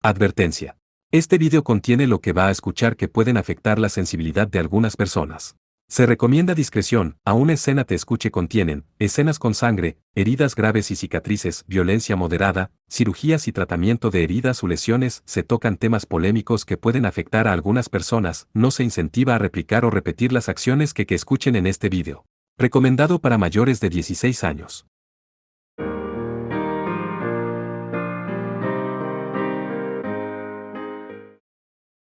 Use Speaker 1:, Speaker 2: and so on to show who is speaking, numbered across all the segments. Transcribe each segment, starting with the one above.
Speaker 1: Advertencia. Este video contiene lo que va a escuchar que pueden afectar la sensibilidad de algunas personas. Se recomienda discreción, a una escena te escuche contienen, escenas con sangre, heridas graves y cicatrices, violencia moderada, cirugías y tratamiento de heridas o lesiones, se tocan temas polémicos que pueden afectar a algunas personas, no se incentiva a replicar o repetir las acciones que escuchen en este video. Recomendado para mayores de 16 años.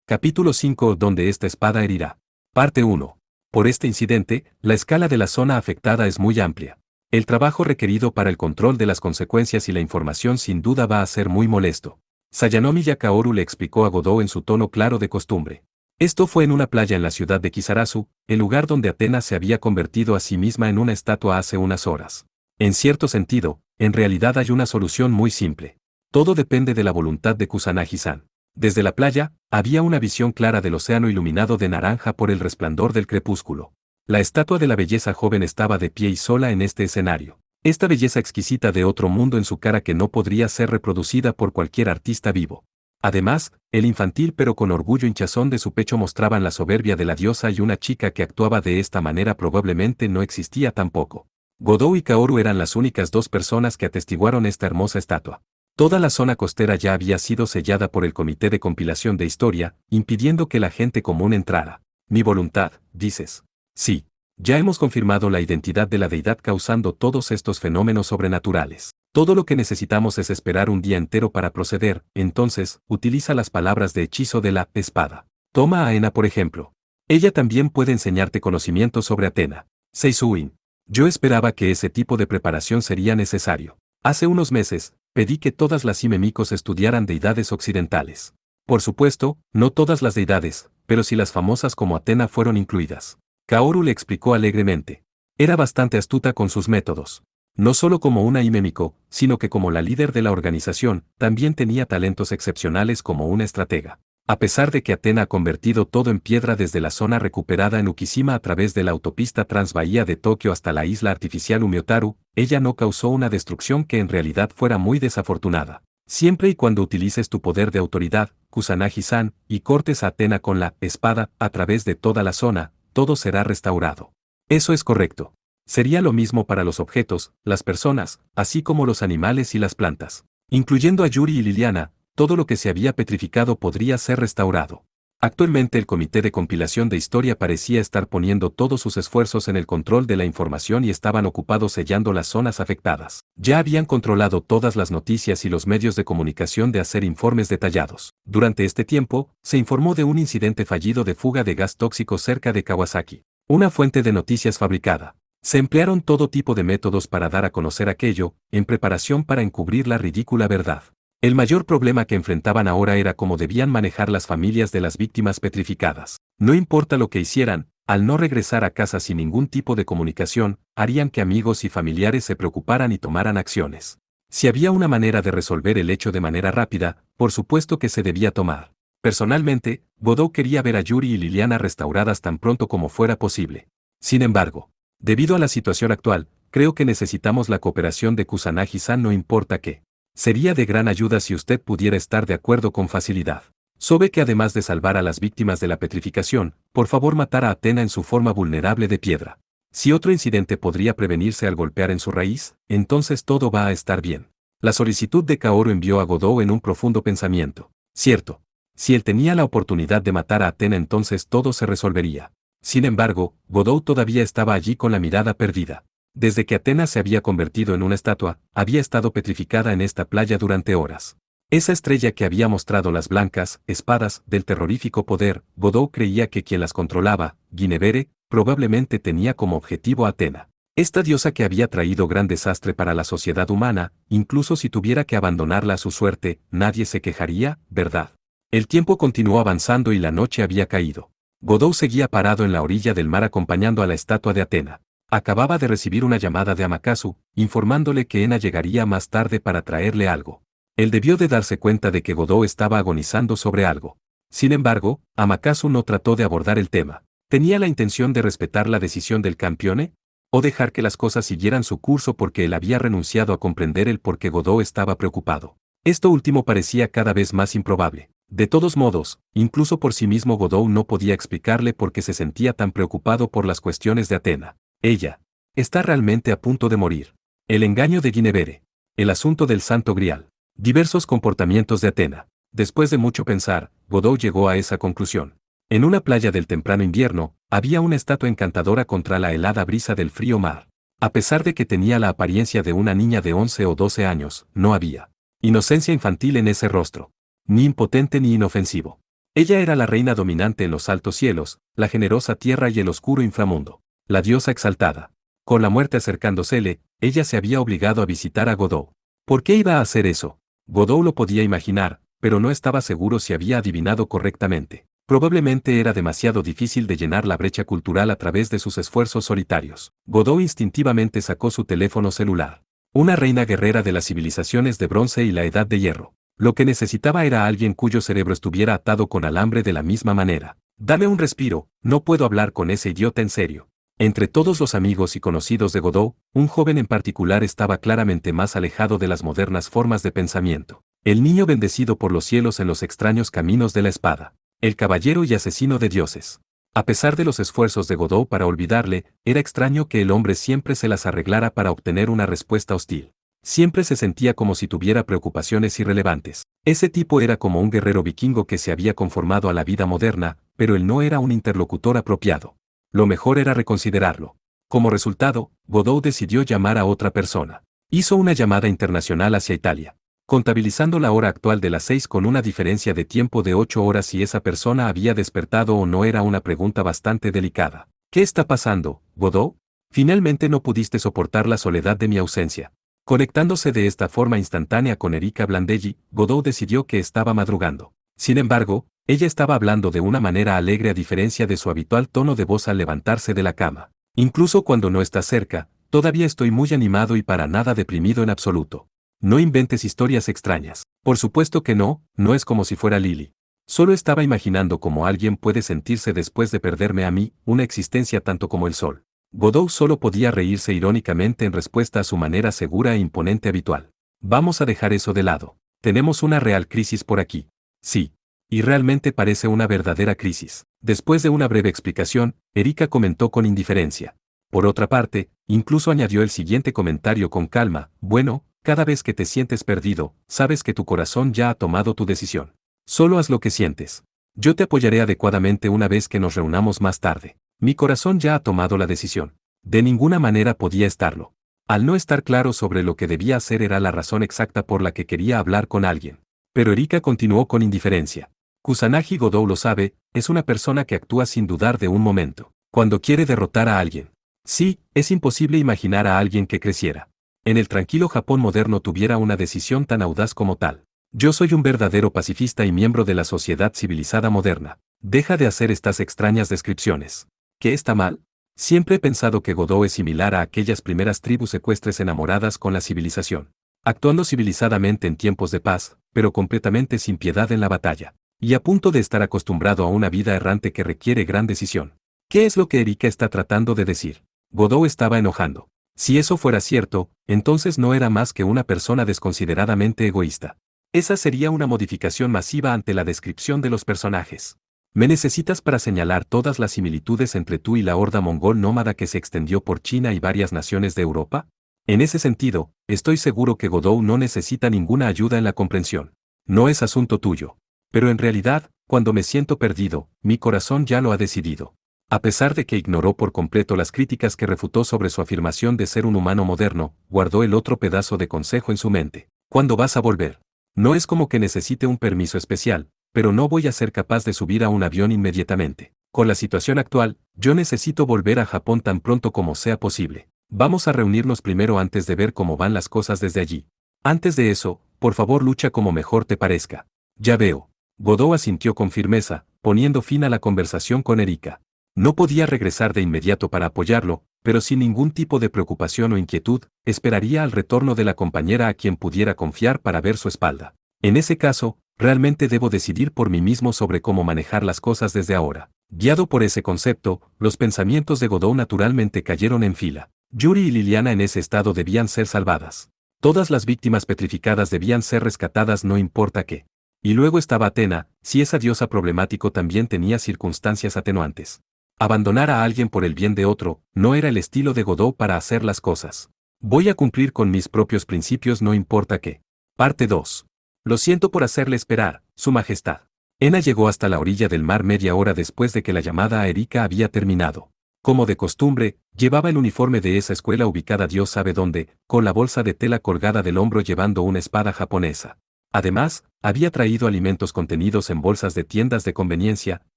Speaker 1: Capítulo 5. Donde esta espada herirá. Parte 1. Por este incidente, la escala de la zona afectada es muy amplia. El trabajo requerido para el control de las consecuencias y la información sin duda va a ser muy molesto. Sayanomi Yakaoru le explicó a Godou en su tono claro de costumbre. Esto fue en una playa en la ciudad de Kisarazu, el lugar donde Atenas se había convertido a sí misma en una estatua hace unas horas. En cierto sentido, en realidad hay una solución muy simple. Todo depende de la voluntad de Kusanagi-san. Desde la playa, había una visión clara del océano iluminado de naranja por el resplandor del crepúsculo. La estatua de la belleza joven estaba de pie y sola en este escenario. Esta belleza exquisita de otro mundo en su cara que no podría ser reproducida por cualquier artista vivo. Además, el infantil pero con orgullo hinchazón de su pecho mostraban la soberbia de la diosa y una chica que actuaba de esta manera probablemente no existía tampoco. Godou y Kaoru eran las únicas dos personas que atestiguaron esta hermosa estatua. Toda la zona costera ya había sido sellada por el Comité de Compilación de Historia, impidiendo que la gente común entrara. Mi voluntad, dices. Sí. Ya hemos confirmado la identidad de la deidad causando todos estos fenómenos sobrenaturales. Todo lo que necesitamos es esperar un día entero para proceder, entonces, utiliza las palabras de hechizo de la espada. Toma a Ena por ejemplo. Ella también puede enseñarte conocimientos sobre Atena. Seisuin. Yo esperaba que ese tipo de preparación sería necesario. Hace unos meses, pedí que todas las Himemikos estudiaran deidades occidentales. Por supuesto, no todas las deidades, pero sí las famosas como Atena fueron incluidas. Kaoru le explicó alegremente. Era bastante astuta con sus métodos. No solo como una Himemiko, sino que como la líder de la organización, también tenía talentos excepcionales como una estratega. A pesar de que Atena ha convertido todo en piedra desde la zona recuperada en Ukishima a través de la autopista Transbahía de Tokio hasta la isla artificial Umiotaru, ella no causó una destrucción que en realidad fuera muy desafortunada. Siempre y cuando utilices tu poder de autoridad, Kusanagi-san, y cortes a Atena con la espada a través de toda la zona, todo será restaurado. Eso es correcto. Sería lo mismo para los objetos, las personas, así como los animales y las plantas. Incluyendo a Yuri y Liliana, todo lo que se había petrificado podría ser restaurado. Actualmente el Comité de Compilación de Historia parecía estar poniendo todos sus esfuerzos en el control de la información y estaban ocupados sellando las zonas afectadas. Ya habían controlado todas las noticias y los medios de comunicación de hacer informes detallados. Durante este tiempo, se informó de un incidente fallido de fuga de gas tóxico cerca de Kawasaki. Una fuente de noticias fabricada. Se emplearon todo tipo de métodos para dar a conocer aquello, en preparación para encubrir la ridícula verdad. El mayor problema que enfrentaban ahora era cómo debían manejar las familias de las víctimas petrificadas. No importa lo que hicieran, al no regresar a casa sin ningún tipo de comunicación, harían que amigos y familiares se preocuparan y tomaran acciones. Si había una manera de resolver el hecho de manera rápida, por supuesto que se debía tomar. Personalmente, Godou quería ver a Yuri y Liliana restauradas tan pronto como fuera posible. Sin embargo, debido a la situación actual, creo que necesitamos la cooperación de Kusanagi-san no importa qué. Sería de gran ayuda si usted pudiera estar de acuerdo con facilidad. Sabe que además de salvar a las víctimas de la petrificación, por favor matar a Atena en su forma vulnerable de piedra. Si otro incidente podría prevenirse al golpear en su raíz, entonces todo va a estar bien. La solicitud de Kaoru envió a Godou en un profundo pensamiento. Cierto. Si él tenía la oportunidad de matar a Atena entonces todo se resolvería. Sin embargo, Godou todavía estaba allí con la mirada perdida. Desde que Atenas se había convertido en una estatua, había estado petrificada en esta playa durante horas. Esa estrella que había mostrado las blancas espadas del terrorífico poder, Godou creía que quien las controlaba, Guinevere, probablemente tenía como objetivo a Atena. Esta diosa que había traído gran desastre para la sociedad humana, incluso si tuviera que abandonarla a su suerte, nadie se quejaría, ¿verdad? El tiempo continuó avanzando y la noche había caído. Godou seguía parado en la orilla del mar acompañando a la estatua de Atena. Acababa de recibir una llamada de Amakasu, informándole que Ena llegaría más tarde para traerle algo. Él debió de darse cuenta de que Godou estaba agonizando sobre algo. Sin embargo, Amakasu no trató de abordar el tema. ¿Tenía la intención de respetar la decisión del campeone? ¿O dejar que las cosas siguieran su curso porque él había renunciado a comprender el por qué Godou estaba preocupado? Esto último parecía cada vez más improbable. De todos modos, incluso por sí mismo Godot no podía explicarle por qué se sentía tan preocupado por las cuestiones de Atena. Ella está realmente a punto de morir. El engaño de Guinevere. El asunto del Santo Grial. Diversos comportamientos de Atena. Después de mucho pensar, Godot llegó a esa conclusión. En una playa del temprano invierno, había una estatua encantadora contra la helada brisa del frío mar. A pesar de que tenía la apariencia de una niña de 11 o 12 años, no había inocencia infantil en ese rostro. Ni impotente ni inofensivo. Ella era la reina dominante en los altos cielos, la generosa tierra y el oscuro inframundo. La diosa exaltada. Con la muerte acercándosele, ella se había obligado a visitar a Godot. ¿Por qué iba a hacer eso? Godot lo podía imaginar, pero no estaba seguro si había adivinado correctamente. Probablemente era demasiado difícil de llenar la brecha cultural a través de sus esfuerzos solitarios. Godot instintivamente sacó su teléfono celular. Una reina guerrera de las civilizaciones de bronce y la edad de hierro. Lo que necesitaba era alguien cuyo cerebro estuviera atado con alambre de la misma manera. Dame un respiro, no puedo hablar con ese idiota en serio. Entre todos los amigos y conocidos de Godot, un joven en particular estaba claramente más alejado de las modernas formas de pensamiento. El niño bendecido por los cielos en los extraños caminos de la espada. El caballero y asesino de dioses. A pesar de los esfuerzos de Godot para olvidarle, era extraño que el hombre siempre se las arreglara para obtener una respuesta hostil. Siempre se sentía como si tuviera preocupaciones irrelevantes. Ese tipo era como un guerrero vikingo que se había conformado a la vida moderna, pero él no era un interlocutor apropiado. Lo mejor era reconsiderarlo. Como resultado, Godot decidió llamar a otra persona. Hizo una llamada internacional hacia Italia, contabilizando la hora actual de las 6 con una diferencia de tiempo de 8 horas si esa persona había despertado o no era una pregunta bastante delicada. ¿Qué está pasando, Godot? Finalmente no pudiste soportar la soledad de mi ausencia. Conectándose de esta forma instantánea con Erika Blandelli, Godot decidió que estaba madrugando. Sin embargo, ella estaba hablando de una manera alegre a diferencia de su habitual tono de voz al levantarse de la cama. Incluso cuando no estás cerca, todavía estoy muy animado y para nada deprimido en absoluto. No inventes historias extrañas. Por supuesto que no, no es como si fuera Lily. Solo estaba imaginando cómo alguien puede sentirse después de perderme a mí, una existencia tanto como el sol. Godot solo podía reírse irónicamente en respuesta a su manera segura e imponente habitual. Vamos a dejar eso de lado. Tenemos una real crisis por aquí. Sí. Y realmente parece una verdadera crisis. Después de una breve explicación, Erika comentó con indiferencia. Por otra parte, incluso añadió el siguiente comentario con calma: bueno, cada vez que te sientes perdido, sabes que tu corazón ya ha tomado tu decisión. Solo haz lo que sientes. Yo te apoyaré adecuadamente una vez que nos reunamos más tarde. Mi corazón ya ha tomado la decisión. De ninguna manera podía estarlo. Al no estar claro sobre lo que debía hacer era la razón exacta por la que quería hablar con alguien. Pero Erika continuó con indiferencia. Kusanagi Godot lo sabe, es una persona que actúa sin dudar de un momento. Cuando quiere derrotar a alguien. Sí, es imposible imaginar a alguien que creciera en el tranquilo Japón moderno tuviera una decisión tan audaz como tal. Yo soy un verdadero pacifista y miembro de la sociedad civilizada moderna. Deja de hacer estas extrañas descripciones. ¿Qué está mal? Siempre he pensado que Godot es similar a aquellas primeras tribus ecuestres enamoradas con la civilización. Actuando civilizadamente en tiempos de paz, pero completamente sin piedad en la batalla. Y a punto de estar acostumbrado a una vida errante que requiere gran decisión. ¿Qué es lo que Erika está tratando de decir? Godot estaba enojando. Si eso fuera cierto, entonces no era más que una persona desconsideradamente egoísta. Esa sería una modificación masiva ante la descripción de los personajes. ¿Me necesitas para señalar todas las similitudes entre tú y la horda mongol nómada que se extendió por China y varias naciones de Europa? En ese sentido, estoy seguro que Godot no necesita ninguna ayuda en la comprensión. No es asunto tuyo. Pero en realidad, cuando me siento perdido, mi corazón ya lo ha decidido. A pesar de que ignoró por completo las críticas que refutó sobre su afirmación de ser un humano moderno, guardó el otro pedazo de consejo en su mente. ¿Cuándo vas a volver? No es como que necesite un permiso especial, pero no voy a ser capaz de subir a un avión inmediatamente. Con la situación actual, yo necesito volver a Japón tan pronto como sea posible. Vamos a reunirnos primero antes de ver cómo van las cosas desde allí. Antes de eso, por favor lucha como mejor te parezca. Ya veo. Godot asintió con firmeza, poniendo fin a la conversación con Erika. No podía regresar de inmediato para apoyarlo, pero sin ningún tipo de preocupación o inquietud, esperaría al retorno de la compañera a quien pudiera confiar para ver su espalda. En ese caso, realmente debo decidir por mí mismo sobre cómo manejar las cosas desde ahora. Guiado por ese concepto, los pensamientos de Godot naturalmente cayeron en fila. Yuri y Liliana en ese estado debían ser salvadas. Todas las víctimas petrificadas debían ser rescatadas no importa qué. Y luego estaba Athena, si esa diosa problemático también tenía circunstancias atenuantes. Abandonar a alguien por el bien de otro, no era el estilo de Godot para hacer las cosas. Voy a cumplir con mis propios principios no importa qué. Parte 2. Lo siento por hacerle esperar, Su Majestad. Enna llegó hasta la orilla del mar media hora después de que la llamada a Erika había terminado. Como de costumbre, llevaba el uniforme de esa escuela ubicada Dios sabe dónde, con la bolsa de tela colgada del hombro llevando una espada japonesa. Además, había traído alimentos contenidos en bolsas de tiendas de conveniencia,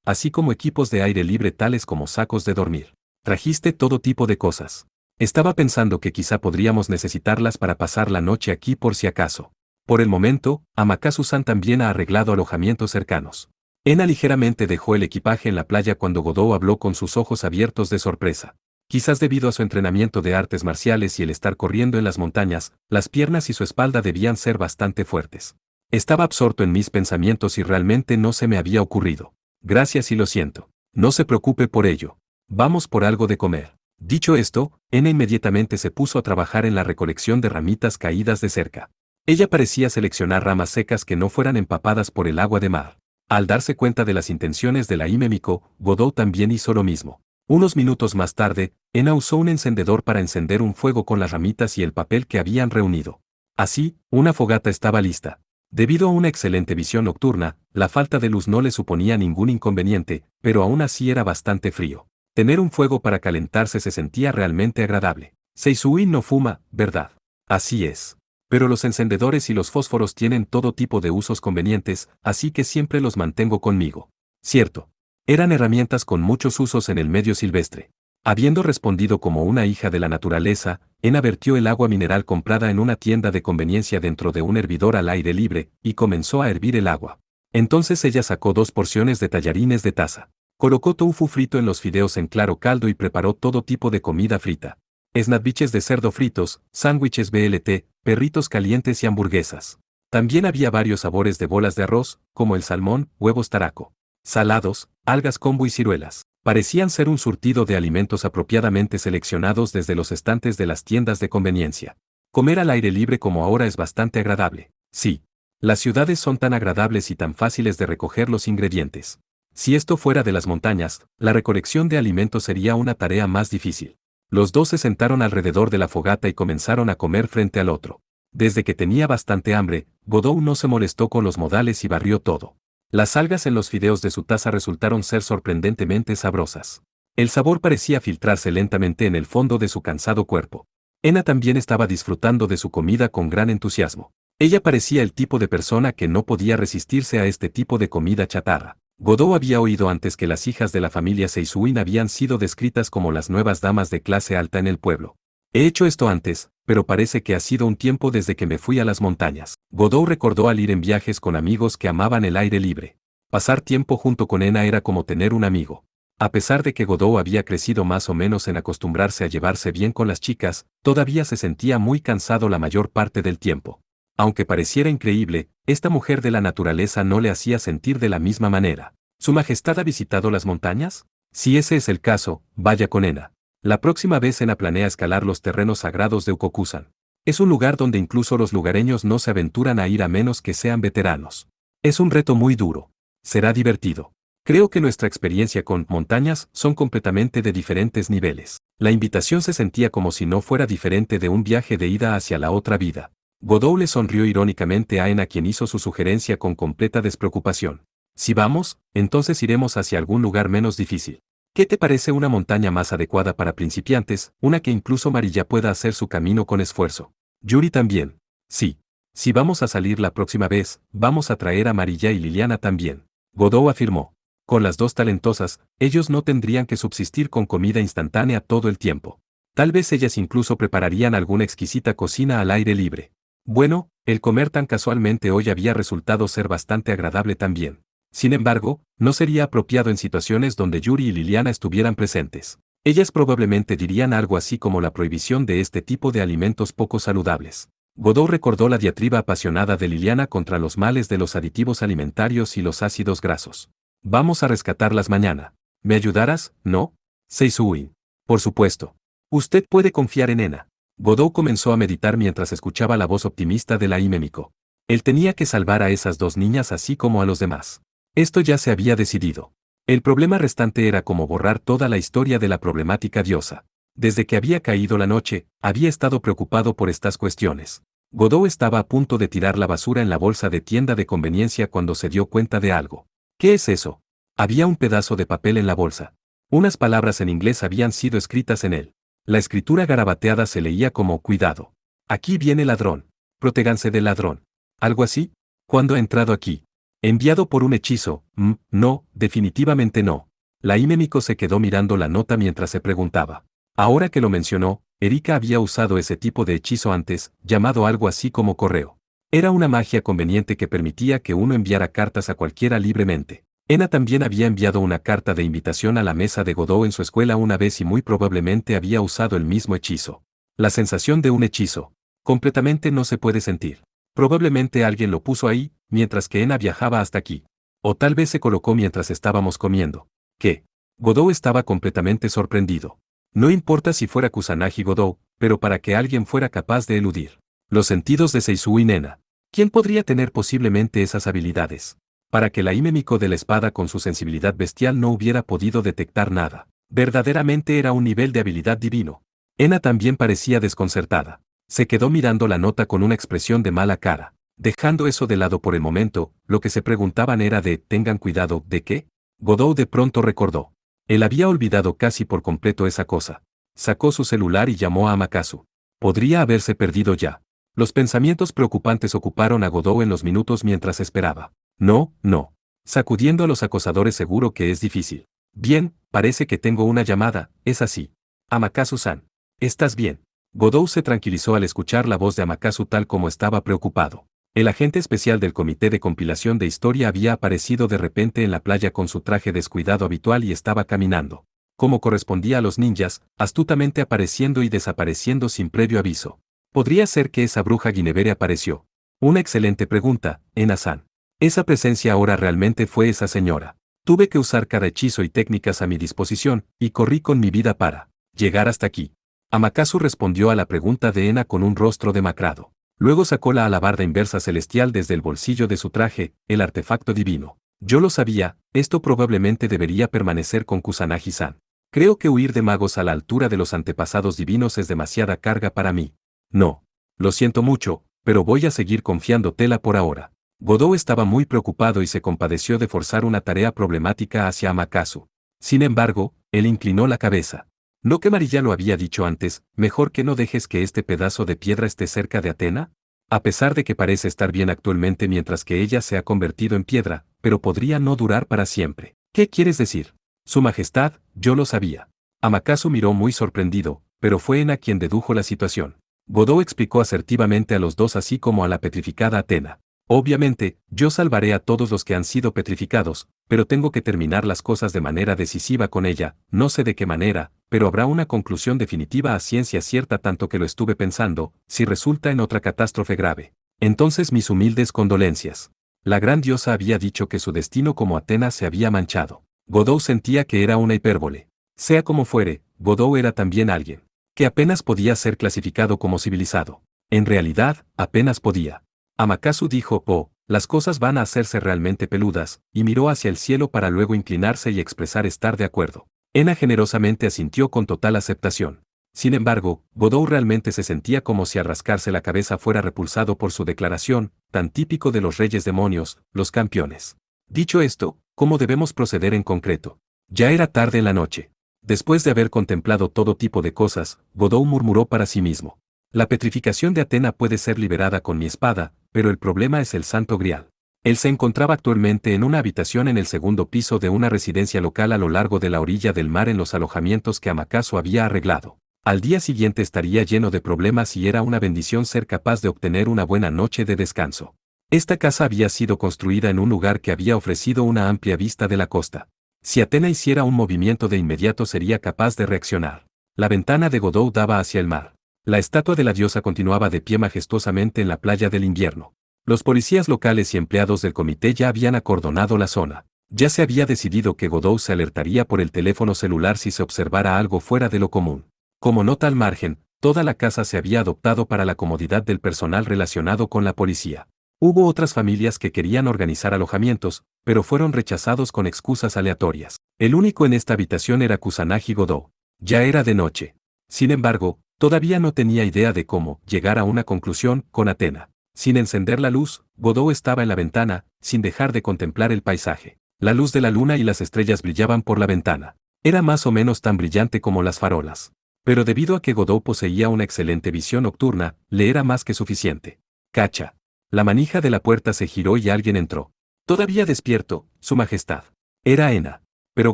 Speaker 1: así como equipos de aire libre tales como sacos de dormir. Trajiste todo tipo de cosas. Estaba pensando que quizá podríamos necesitarlas para pasar la noche aquí por si acaso. Por el momento, Amakatsu-san también ha arreglado alojamientos cercanos. Enna ligeramente dejó el equipaje en la playa cuando Godot habló con sus ojos abiertos de sorpresa. Quizás debido a su entrenamiento de artes marciales y el estar corriendo en las montañas, las piernas y su espalda debían ser bastante fuertes. Estaba absorto en mis pensamientos y realmente no se me había ocurrido. Gracias y lo siento. No se preocupe por ello. Vamos por algo de comer. Dicho esto, Enna inmediatamente se puso a trabajar en la recolección de ramitas caídas de cerca. Ella parecía seleccionar ramas secas que no fueran empapadas por el agua de mar. Al darse cuenta de las intenciones de la Hime-miko, Godot también hizo lo mismo. Unos minutos más tarde, Enna usó un encendedor para encender un fuego con las ramitas y el papel que habían reunido. Así, una fogata estaba lista. Debido a una excelente visión nocturna, la falta de luz no le suponía ningún inconveniente, pero aún así era bastante frío. Tener un fuego para calentarse se sentía realmente agradable. Seisui no fuma, ¿verdad? Así es. Pero los encendedores y los fósforos tienen todo tipo de usos convenientes, así que siempre los mantengo conmigo. Cierto. Eran herramientas con muchos usos en el medio silvestre. Habiendo respondido como una hija de la naturaleza, Enna vertió el agua mineral comprada en una tienda de conveniencia dentro de un hervidor al aire libre, y comenzó a hervir el agua. Entonces ella sacó 2 porciones de tallarines de taza. Colocó tofu frito en los fideos en claro caldo y preparó todo tipo de comida frita. Sandwiches de cerdo fritos, sándwiches BLT, perritos calientes y hamburguesas. También había varios sabores de bolas de arroz, como el salmón, huevos taraco, salados, algas kombu y ciruelas. Parecían ser un surtido de alimentos apropiadamente seleccionados desde los estantes de las tiendas de conveniencia. Comer al aire libre como ahora es bastante agradable. Sí. Las ciudades son tan agradables y tan fáciles de recoger los ingredientes. Si esto fuera de las montañas, la recolección de alimentos sería una tarea más difícil. Los dos se sentaron alrededor de la fogata y comenzaron a comer frente al otro. Desde que tenía bastante hambre, Godot no se molestó con los modales y barrió todo. Las algas en los fideos de su taza resultaron ser sorprendentemente sabrosas. El sabor parecía filtrarse lentamente en el fondo de su cansado cuerpo. Enna también estaba disfrutando de su comida con gran entusiasmo. Ella parecía el tipo de persona que no podía resistirse a este tipo de comida chatarra. Godot había oído antes que las hijas de la familia Seisuin habían sido descritas como las nuevas damas de clase alta en el pueblo. He hecho esto antes, pero parece que ha sido un tiempo desde que me fui a las montañas. Godot recordó al ir en viajes con amigos que amaban el aire libre. Pasar tiempo junto con Enna era como tener un amigo. A pesar de que Godot había crecido más o menos en acostumbrarse a llevarse bien con las chicas, todavía se sentía muy cansado la mayor parte del tiempo. Aunque pareciera increíble, esta mujer de la naturaleza no le hacía sentir de la misma manera. ¿Su Majestad ha visitado las montañas? Si ese es el caso, vaya con Enna. La próxima vez Enna planea escalar los terrenos sagrados de Ukokusan. Es un lugar donde incluso los lugareños no se aventuran a ir a menos que sean veteranos. Es un reto muy duro. Será divertido. Creo que nuestra experiencia con montañas son completamente de diferentes niveles. La invitación se sentía como si no fuera diferente de un viaje de ida hacia la otra vida. Godot le sonrió irónicamente a Enna, quien hizo su sugerencia con completa despreocupación. Si vamos, entonces iremos hacia algún lugar menos difícil. ¿Qué te parece una montaña más adecuada para principiantes, una que incluso Mariya pueda hacer su camino con esfuerzo? Yuri también. Sí. Si vamos a salir la próxima vez, vamos a traer a Mariya y Liliana también. Godot afirmó. Con las dos talentosas, ellos no tendrían que subsistir con comida instantánea todo el tiempo. Tal vez ellas incluso prepararían alguna exquisita cocina al aire libre. Bueno, el comer tan casualmente hoy había resultado ser bastante agradable también. Sin embargo, no sería apropiado en situaciones donde Yuri y Liliana estuvieran presentes. Ellas probablemente dirían algo así como la prohibición de este tipo de alimentos poco saludables. Godot recordó la diatriba apasionada de Liliana contra los males de los aditivos alimentarios y los ácidos grasos. Vamos a rescatarlas mañana. ¿Me ayudarás, no? Seisuin. Por supuesto. Usted puede confiar en Enna. Godot comenzó a meditar mientras escuchaba la voz optimista de la Himemiko. Él tenía que salvar a esas dos niñas así como a los demás. Esto ya se había decidido. El problema restante era cómo borrar toda la historia de la problemática diosa. Desde que había caído la noche, había estado preocupado por estas cuestiones. Godot estaba a punto de tirar la basura en la bolsa de tienda de conveniencia cuando se dio cuenta de algo. ¿Qué es eso? Había un pedazo de papel en la bolsa. Unas palabras en inglés habían sido escritas en él. La escritura garabateada se leía como «Cuidado. Aquí viene ladrón. Protéganse del ladrón». ¿Algo así? ¿Cuándo ha entrado aquí? Enviado por un hechizo. No, definitivamente no. La Himemiko se quedó mirando la nota mientras se preguntaba. Ahora que lo mencionó, Erika había usado ese tipo de hechizo antes, llamado algo así como correo. Era una magia conveniente que permitía que uno enviara cartas a cualquiera libremente. Ena también había enviado una carta de invitación a la mesa de Godot en su escuela una vez y muy probablemente había usado el mismo hechizo. La sensación de un hechizo. Completamente no se puede sentir. Probablemente alguien lo puso ahí, mientras que Ena viajaba hasta aquí. O tal vez se colocó mientras estábamos comiendo. ¿Qué? Godot estaba completamente sorprendido. No importa si fuera Kusanagi Godot, pero para que alguien fuera capaz de eludir los sentidos de Seisu y Nena. ¿Quién podría tener posiblemente esas habilidades? Para que la Himemiko de la espada con su sensibilidad bestial no hubiera podido detectar nada. Verdaderamente era un nivel de habilidad divino. Ena también parecía desconcertada. Se quedó mirando la nota con una expresión de mala cara. Dejando eso de lado por el momento, lo que se preguntaban era de «tengan cuidado, ¿de qué?» Godot de pronto recordó. Él había olvidado casi por completo esa cosa. Sacó su celular y llamó a Amakasu. Podría haberse perdido ya. Los pensamientos preocupantes ocuparon a Godot en los minutos mientras esperaba. No, no. Sacudiendo a los acosadores seguro que es difícil. Bien, parece que tengo una llamada, es así. Amakasu-san. ¿Estás bien? Godot se tranquilizó al escuchar la voz de Amakasu tal como estaba preocupado. El agente especial del Comité de Compilación de Historia había aparecido de repente en la playa con su traje descuidado habitual y estaba caminando, como correspondía a los ninjas, astutamente apareciendo y desapareciendo sin previo aviso. ¿Podría ser que esa bruja Guinevere apareció? Una excelente pregunta, Ena-san. Esa presencia ahora realmente fue esa señora. Tuve que usar cada hechizo y técnicas a mi disposición, y corrí con mi vida para llegar hasta aquí. Amakasu respondió a la pregunta de Ena con un rostro demacrado. Luego sacó la alabarda inversa celestial desde el bolsillo de su traje, el artefacto divino. Yo lo sabía, esto probablemente debería permanecer con Kusanagi-san. Creo que huir de magos a la altura de los antepasados divinos es demasiada carga para mí. No. Lo siento mucho, pero voy a seguir confiando tela por ahora. Godot estaba muy preocupado y se compadeció de forzar una tarea problemática hacia Amakasu. Sin embargo, él inclinó la cabeza. ¿No que Marilla lo había dicho antes, mejor que no dejes que este pedazo de piedra esté cerca de Atena? A pesar de que parece estar bien actualmente mientras que ella se ha convertido en piedra, pero podría no durar para siempre. ¿Qué quieres decir? Su Majestad, yo lo sabía. Amakasu miró muy sorprendido, pero fue Ena quien dedujo la situación. Godot explicó asertivamente a los dos así como a la petrificada Atena. Obviamente, yo salvaré a todos los que han sido petrificados, pero tengo que terminar las cosas de manera decisiva con ella, no sé de qué manera, pero habrá una conclusión definitiva a ciencia cierta tanto que lo estuve pensando, si resulta en otra catástrofe grave. Entonces mis humildes condolencias. La gran diosa había dicho que su destino como Atena se había manchado. Godot sentía que era una hipérbole. Sea como fuere, Godot era también alguien que apenas podía ser clasificado como civilizado. En realidad, apenas podía. Amakasu dijo, «Oh, las cosas van a hacerse realmente peludas», y miró hacia el cielo para luego inclinarse y expresar estar de acuerdo. Ena generosamente asintió con total aceptación. Sin embargo, Godot realmente se sentía como si al rascarse la cabeza fuera repulsado por su declaración, tan típico de los reyes demonios, los campeones. Dicho esto, ¿cómo debemos proceder en concreto? Ya era tarde en la noche. Después de haber contemplado todo tipo de cosas, Godot murmuró para sí mismo. La petrificación de Atena puede ser liberada con mi espada, pero el problema es el Santo Grial. Él se encontraba actualmente en una habitación en el segundo piso de una residencia local a lo largo de la orilla del mar en los alojamientos que Amakasu había arreglado. Al día siguiente estaría lleno de problemas y era una bendición ser capaz de obtener una buena noche de descanso. Esta casa había sido construida en un lugar que había ofrecido una amplia vista de la costa. Si Atena hiciera un movimiento de inmediato sería capaz de reaccionar. La ventana de Godot daba hacia el mar. La estatua de la diosa continuaba de pie majestuosamente en la playa del invierno. Los policías locales y empleados del comité ya habían acordonado la zona. Ya se había decidido que Godot se alertaría por el teléfono celular si se observara algo fuera de lo común. Como nota al margen, Toda la casa se había adoptado para la comodidad del personal relacionado con la policía. Hubo otras familias que querían organizar alojamientos, pero fueron rechazados con excusas aleatorias. El único en esta habitación era Kusanagi Godou. Ya era de noche. Sin embargo, todavía no tenía idea de cómo llegar a una conclusión con Athena. Sin encender la luz, Godou estaba en la ventana, sin dejar de contemplar el paisaje. La luz de la luna y las estrellas brillaban por la ventana. Era más o menos tan brillante como las farolas. Pero debido a que Godou poseía una excelente visión nocturna, le era más que suficiente. Cacha. La manija de la puerta se giró y alguien entró. Todavía despierto, Su Majestad. Era Enna. Pero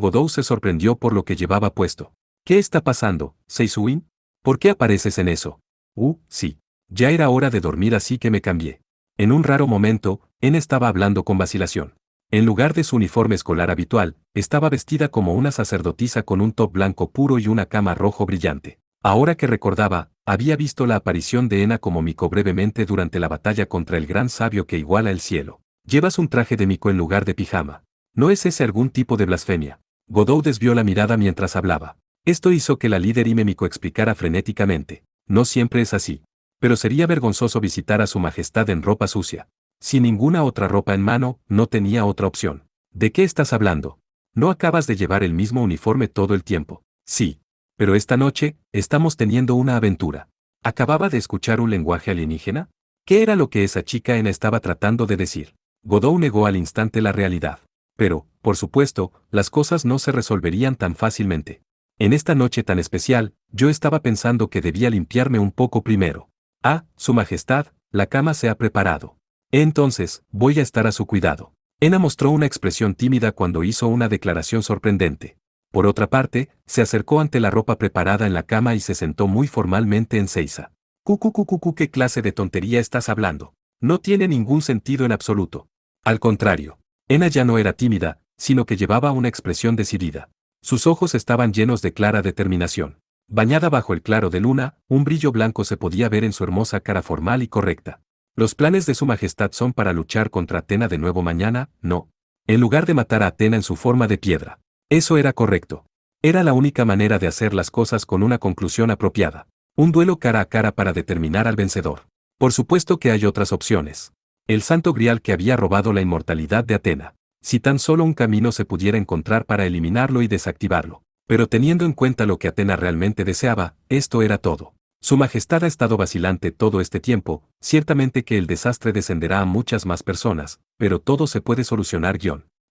Speaker 1: Godou se sorprendió por lo que llevaba puesto. ¿Qué está pasando, Seisuin? ¿Por qué apareces en eso? Sí. Ya era hora de dormir así que me cambié. En un raro momento, Enna estaba hablando con vacilación. En lugar de su uniforme escolar habitual, estaba vestida como una sacerdotisa con un top blanco puro y una cama rojo brillante. Ahora que recordaba, había visto la aparición de Enna como Miko brevemente durante la batalla contra el gran sabio que iguala el cielo. Llevas un traje de Miko en lugar de pijama. ¿No es ese algún tipo de blasfemia? Godou desvió la mirada mientras hablaba. Esto hizo que la líder Hime Miko explicara frenéticamente. No siempre es así. Pero sería vergonzoso visitar a su majestad en ropa sucia. Sin ninguna otra ropa en mano, no tenía otra opción. ¿De qué estás hablando? ¿No acabas de llevar el mismo uniforme todo el tiempo? Sí. Pero esta noche, estamos teniendo una aventura. ¿Acababa de escuchar un lenguaje alienígena? ¿Qué era lo que esa chica Enna estaba tratando de decir? Godou negó al instante la realidad. Pero, por supuesto, las cosas no se resolverían tan fácilmente. En esta noche tan especial, yo estaba pensando que debía limpiarme un poco primero. Su Majestad, la cama se ha preparado. Entonces, voy a estar a su cuidado. Enna mostró una expresión tímida cuando hizo una declaración sorprendente. Por otra parte, se acercó ante la ropa preparada en la cama y se sentó muy formalmente en Seiza. ¿Qué clase de tontería estás hablando? No tiene ningún sentido en absoluto. Al contrario, Enna ya no era tímida, sino que llevaba una expresión decidida. Sus ojos estaban llenos de clara determinación. Bañada bajo el claro de luna, un brillo blanco se podía ver en su hermosa cara formal y correcta. Los planes de su majestad son para luchar contra Athena de nuevo mañana, no. En lugar de matar a Athena en su forma de piedra. Eso era correcto. Era la única manera de hacer las cosas con una conclusión apropiada. Un duelo cara a cara para determinar al vencedor. Por supuesto que hay otras opciones. El santo grial que había robado la inmortalidad de Athena. Si tan solo un camino se pudiera encontrar para eliminarlo y desactivarlo. Pero teniendo en cuenta lo que Athena realmente deseaba, esto era todo. Su Majestad ha estado vacilante todo este tiempo, ciertamente que el desastre descenderá a muchas más personas, pero todo se puede solucionar.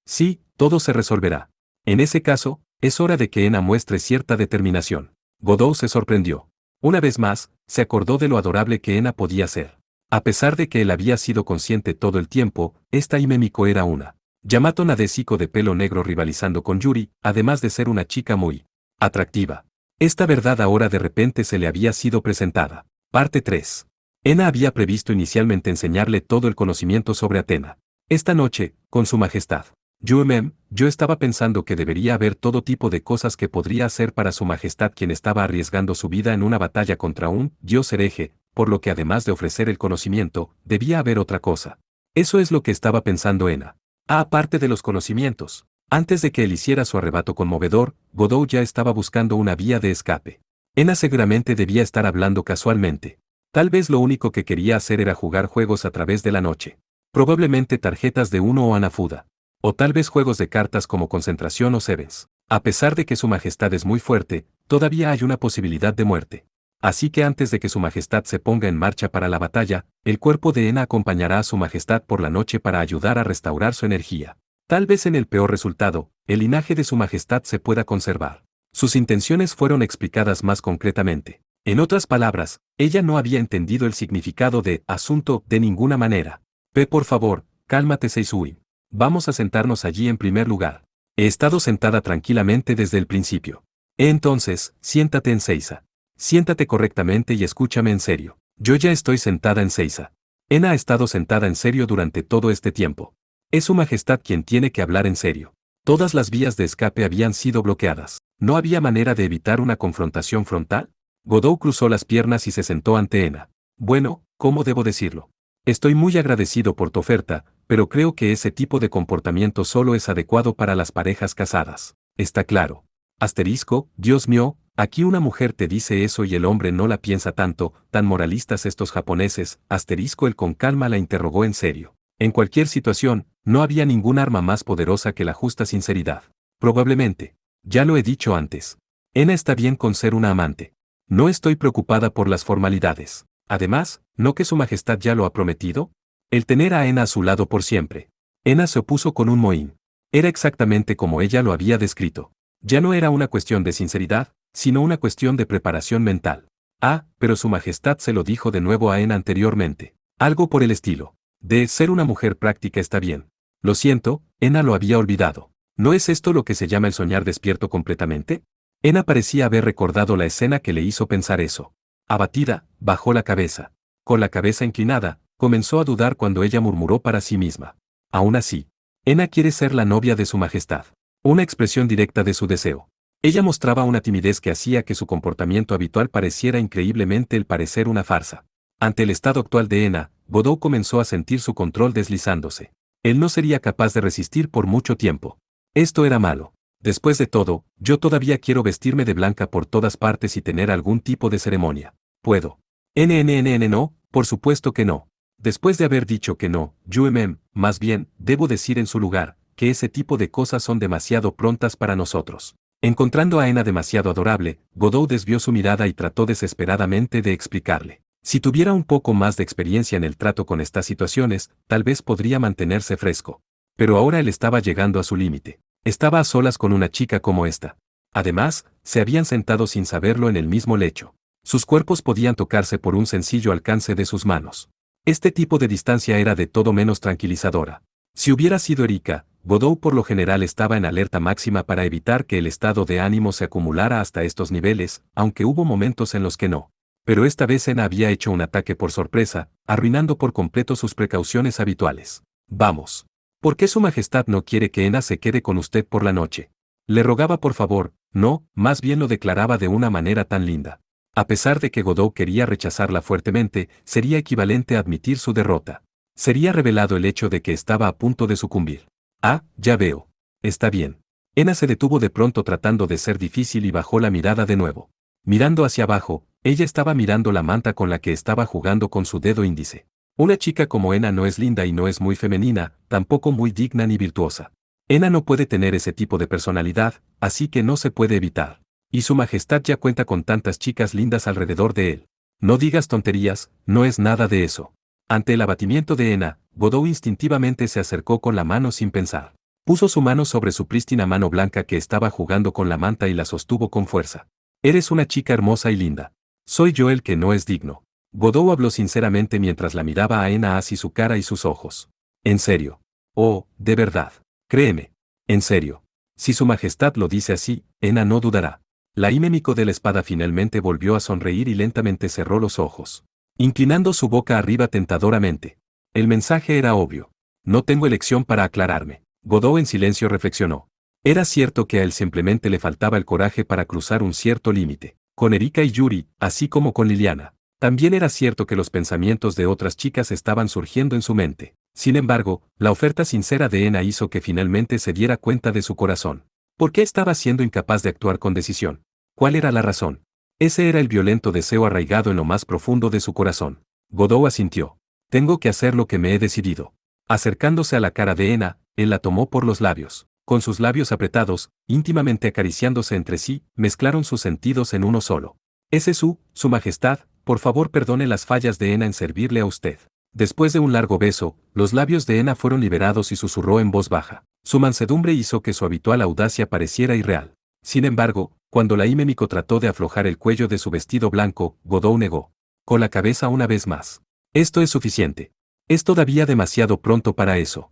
Speaker 1: Sí, todo se resolverá. En ese caso, es hora de que Enna muestre cierta determinación. Godou se sorprendió. Una vez más, se acordó de lo adorable que Enna podía ser. A pesar de que él había sido consciente todo el tiempo, esta Hime Miko era una Yamato Nadeshiko de pelo negro rivalizando con Yuri, además de ser una chica muy atractiva. Esta verdad ahora de repente se le había sido presentada. Parte 3. Enna había previsto inicialmente enseñarle todo el conocimiento sobre Athena. Esta noche, con su majestad. Yo estaba pensando que debería haber todo tipo de cosas que podría hacer para su majestad quien estaba arriesgando su vida en una batalla contra un dios hereje, por lo que además de ofrecer el conocimiento, debía haber otra cosa. Eso es lo que estaba pensando Enna. Aparte de los conocimientos. Antes de que él hiciera su arrebato conmovedor, Godou ya estaba buscando una vía de escape. Enna seguramente debía estar hablando casualmente. Tal vez lo único que quería hacer era jugar juegos a través de la noche. Probablemente tarjetas de Uno o Hanafuda. O tal vez juegos de cartas como Concentración o Sevens. A pesar de que su majestad es muy fuerte, todavía hay una posibilidad de muerte. Así que antes de que su majestad se ponga en marcha para la batalla, el cuerpo de Enna acompañará a su majestad por la noche para ayudar a restaurar su energía. Tal vez en el peor resultado, el linaje de su majestad se pueda conservar. Sus intenciones fueron explicadas más concretamente. En otras palabras, ella no había entendido el significado de asunto de ninguna manera. Por favor, cálmate Seisuin. Vamos a sentarnos allí en primer lugar. He estado sentada tranquilamente desde el principio. Entonces, siéntate en Seiza. Siéntate correctamente y escúchame en serio. Yo ya estoy sentada en Seiza. Enna ha estado sentada en serio durante todo este tiempo. Es su majestad quien tiene que hablar en serio. Todas las vías de escape habían sido bloqueadas. ¿No había manera de evitar una confrontación frontal? Godou cruzó las piernas y se sentó ante Enna. Bueno, ¿cómo debo decirlo? Estoy muy agradecido por tu oferta, pero creo que ese tipo de comportamiento solo es adecuado para las parejas casadas. ¿Está claro? Dios mío, Aquí una mujer te dice eso y el hombre no la piensa tanto, tan moralistas estos japoneses, asterisco él con calma la interrogó en serio. En cualquier situación, no había ningún arma más poderosa que la justa sinceridad. Probablemente. Ya lo he dicho antes. Ena está bien con ser una amante. No estoy preocupada por las formalidades. Además, ¿no que su majestad ya lo ha prometido? El tener a Ena a su lado por siempre. Ena se opuso con un mohín. Era exactamente como ella lo había descrito. Ya no era una cuestión de sinceridad, sino una cuestión de preparación mental. Ah, pero su majestad se lo dijo de nuevo a Ena anteriormente. Algo por el estilo. De ser una mujer práctica está bien. Lo siento, Ena lo había olvidado. ¿No es esto lo que se llama el soñar despierto completamente? Ena parecía haber recordado la escena que le hizo pensar eso. Abatida, bajó la cabeza. Con la cabeza inclinada, comenzó a dudar cuando ella murmuró para sí misma. Aún así, Ena quiere ser la novia de su majestad. Una expresión directa de su deseo. Ella mostraba una timidez que hacía que su comportamiento habitual pareciera increíblemente el parecer una farsa. Ante el estado actual de Ena, Godot comenzó a sentir su control deslizándose. Él no sería capaz de resistir por mucho tiempo. Esto era malo. Después de todo, yo todavía quiero vestirme de blanca por todas partes y tener algún tipo de ceremonia. ¿Puedo? No, por supuesto que no. Después de haber dicho que no, más bien, debo decir en su lugar, que ese tipo de cosas son demasiado prontas para nosotros. Encontrando a Ena demasiado adorable, Godot desvió su mirada y trató desesperadamente de explicarle. Si tuviera un poco más de experiencia en el trato con estas situaciones, tal vez podría mantenerse fresco. Pero ahora él estaba llegando a su límite. Estaba a solas con una chica como esta. Además, se habían sentado sin saberlo en el mismo lecho. Sus cuerpos podían tocarse por un sencillo alcance de sus manos. Este tipo de distancia era de todo menos tranquilizadora. Si hubiera sido Erika, Godot por lo general estaba en alerta máxima para evitar que el estado de ánimo se acumulara hasta estos niveles, aunque hubo momentos en los que no. Pero esta vez Ena había hecho un ataque por sorpresa, arruinando por completo sus precauciones habituales. Vamos. ¿Por qué su majestad no quiere que Ena se quede con usted por la noche? Le rogaba por favor, no, más bien lo declaraba de una manera tan linda. A pesar de que Godot quería rechazarla fuertemente, sería equivalente a admitir su derrota. Sería revelado el hecho de que estaba a punto de sucumbir. Ah, ya veo. Está bien. Ena se detuvo de pronto tratando de ser difícil y bajó la mirada de nuevo. Mirando hacia abajo, ella estaba mirando la manta con la que estaba jugando con su dedo índice. Una chica como Ena no es linda y no es muy femenina, tampoco muy digna ni virtuosa. Ena no puede tener ese tipo de personalidad, así que no se puede evitar. Y su majestad ya cuenta con tantas chicas lindas alrededor de él. No digas tonterías, no es nada de eso. Ante el abatimiento de Ena, Godot instintivamente se acercó con la mano sin pensar. Puso su mano sobre su prístina mano blanca que estaba jugando con la manta y la sostuvo con fuerza. Eres una chica hermosa y linda. Soy yo el que no es digno. Godot habló sinceramente mientras la miraba a Ena hacia su cara y sus ojos. En serio. Oh, de verdad. Créeme. En serio. Si su majestad lo dice así, Ena no dudará. La mímico de la espada finalmente volvió a sonreír y lentamente cerró los ojos, inclinando su boca arriba tentadoramente. El mensaje era obvio. No tengo elección para aclararme. Godot en silencio reflexionó. Era cierto que a él simplemente le faltaba el coraje para cruzar un cierto límite, con Erika y Yuri, así como con Liliana. También era cierto que los pensamientos de otras chicas estaban surgiendo en su mente. Sin embargo, la oferta sincera de Ena hizo que finalmente se diera cuenta de su corazón. ¿Por qué estaba siendo incapaz de actuar con decisión? ¿Cuál era la razón? Ese era el violento deseo arraigado en lo más profundo de su corazón. Godot asintió. Tengo que hacer lo que me he decidido. Acercándose a la cara de Ena, él la tomó por los labios. Con sus labios apretados, íntimamente acariciándose entre sí, mezclaron sus sentidos en uno solo. Ese su majestad, por favor perdone las fallas de Ena en servirle a usted. Después de un largo beso, los labios de Ena fueron liberados y susurró en voz baja. Su mansedumbre hizo que su habitual audacia pareciera irreal. Sin embargo, cuando la mímico trató de aflojar el cuello de su vestido blanco, Godot negó. Con la cabeza una vez más. Esto es suficiente. Es todavía demasiado pronto para eso.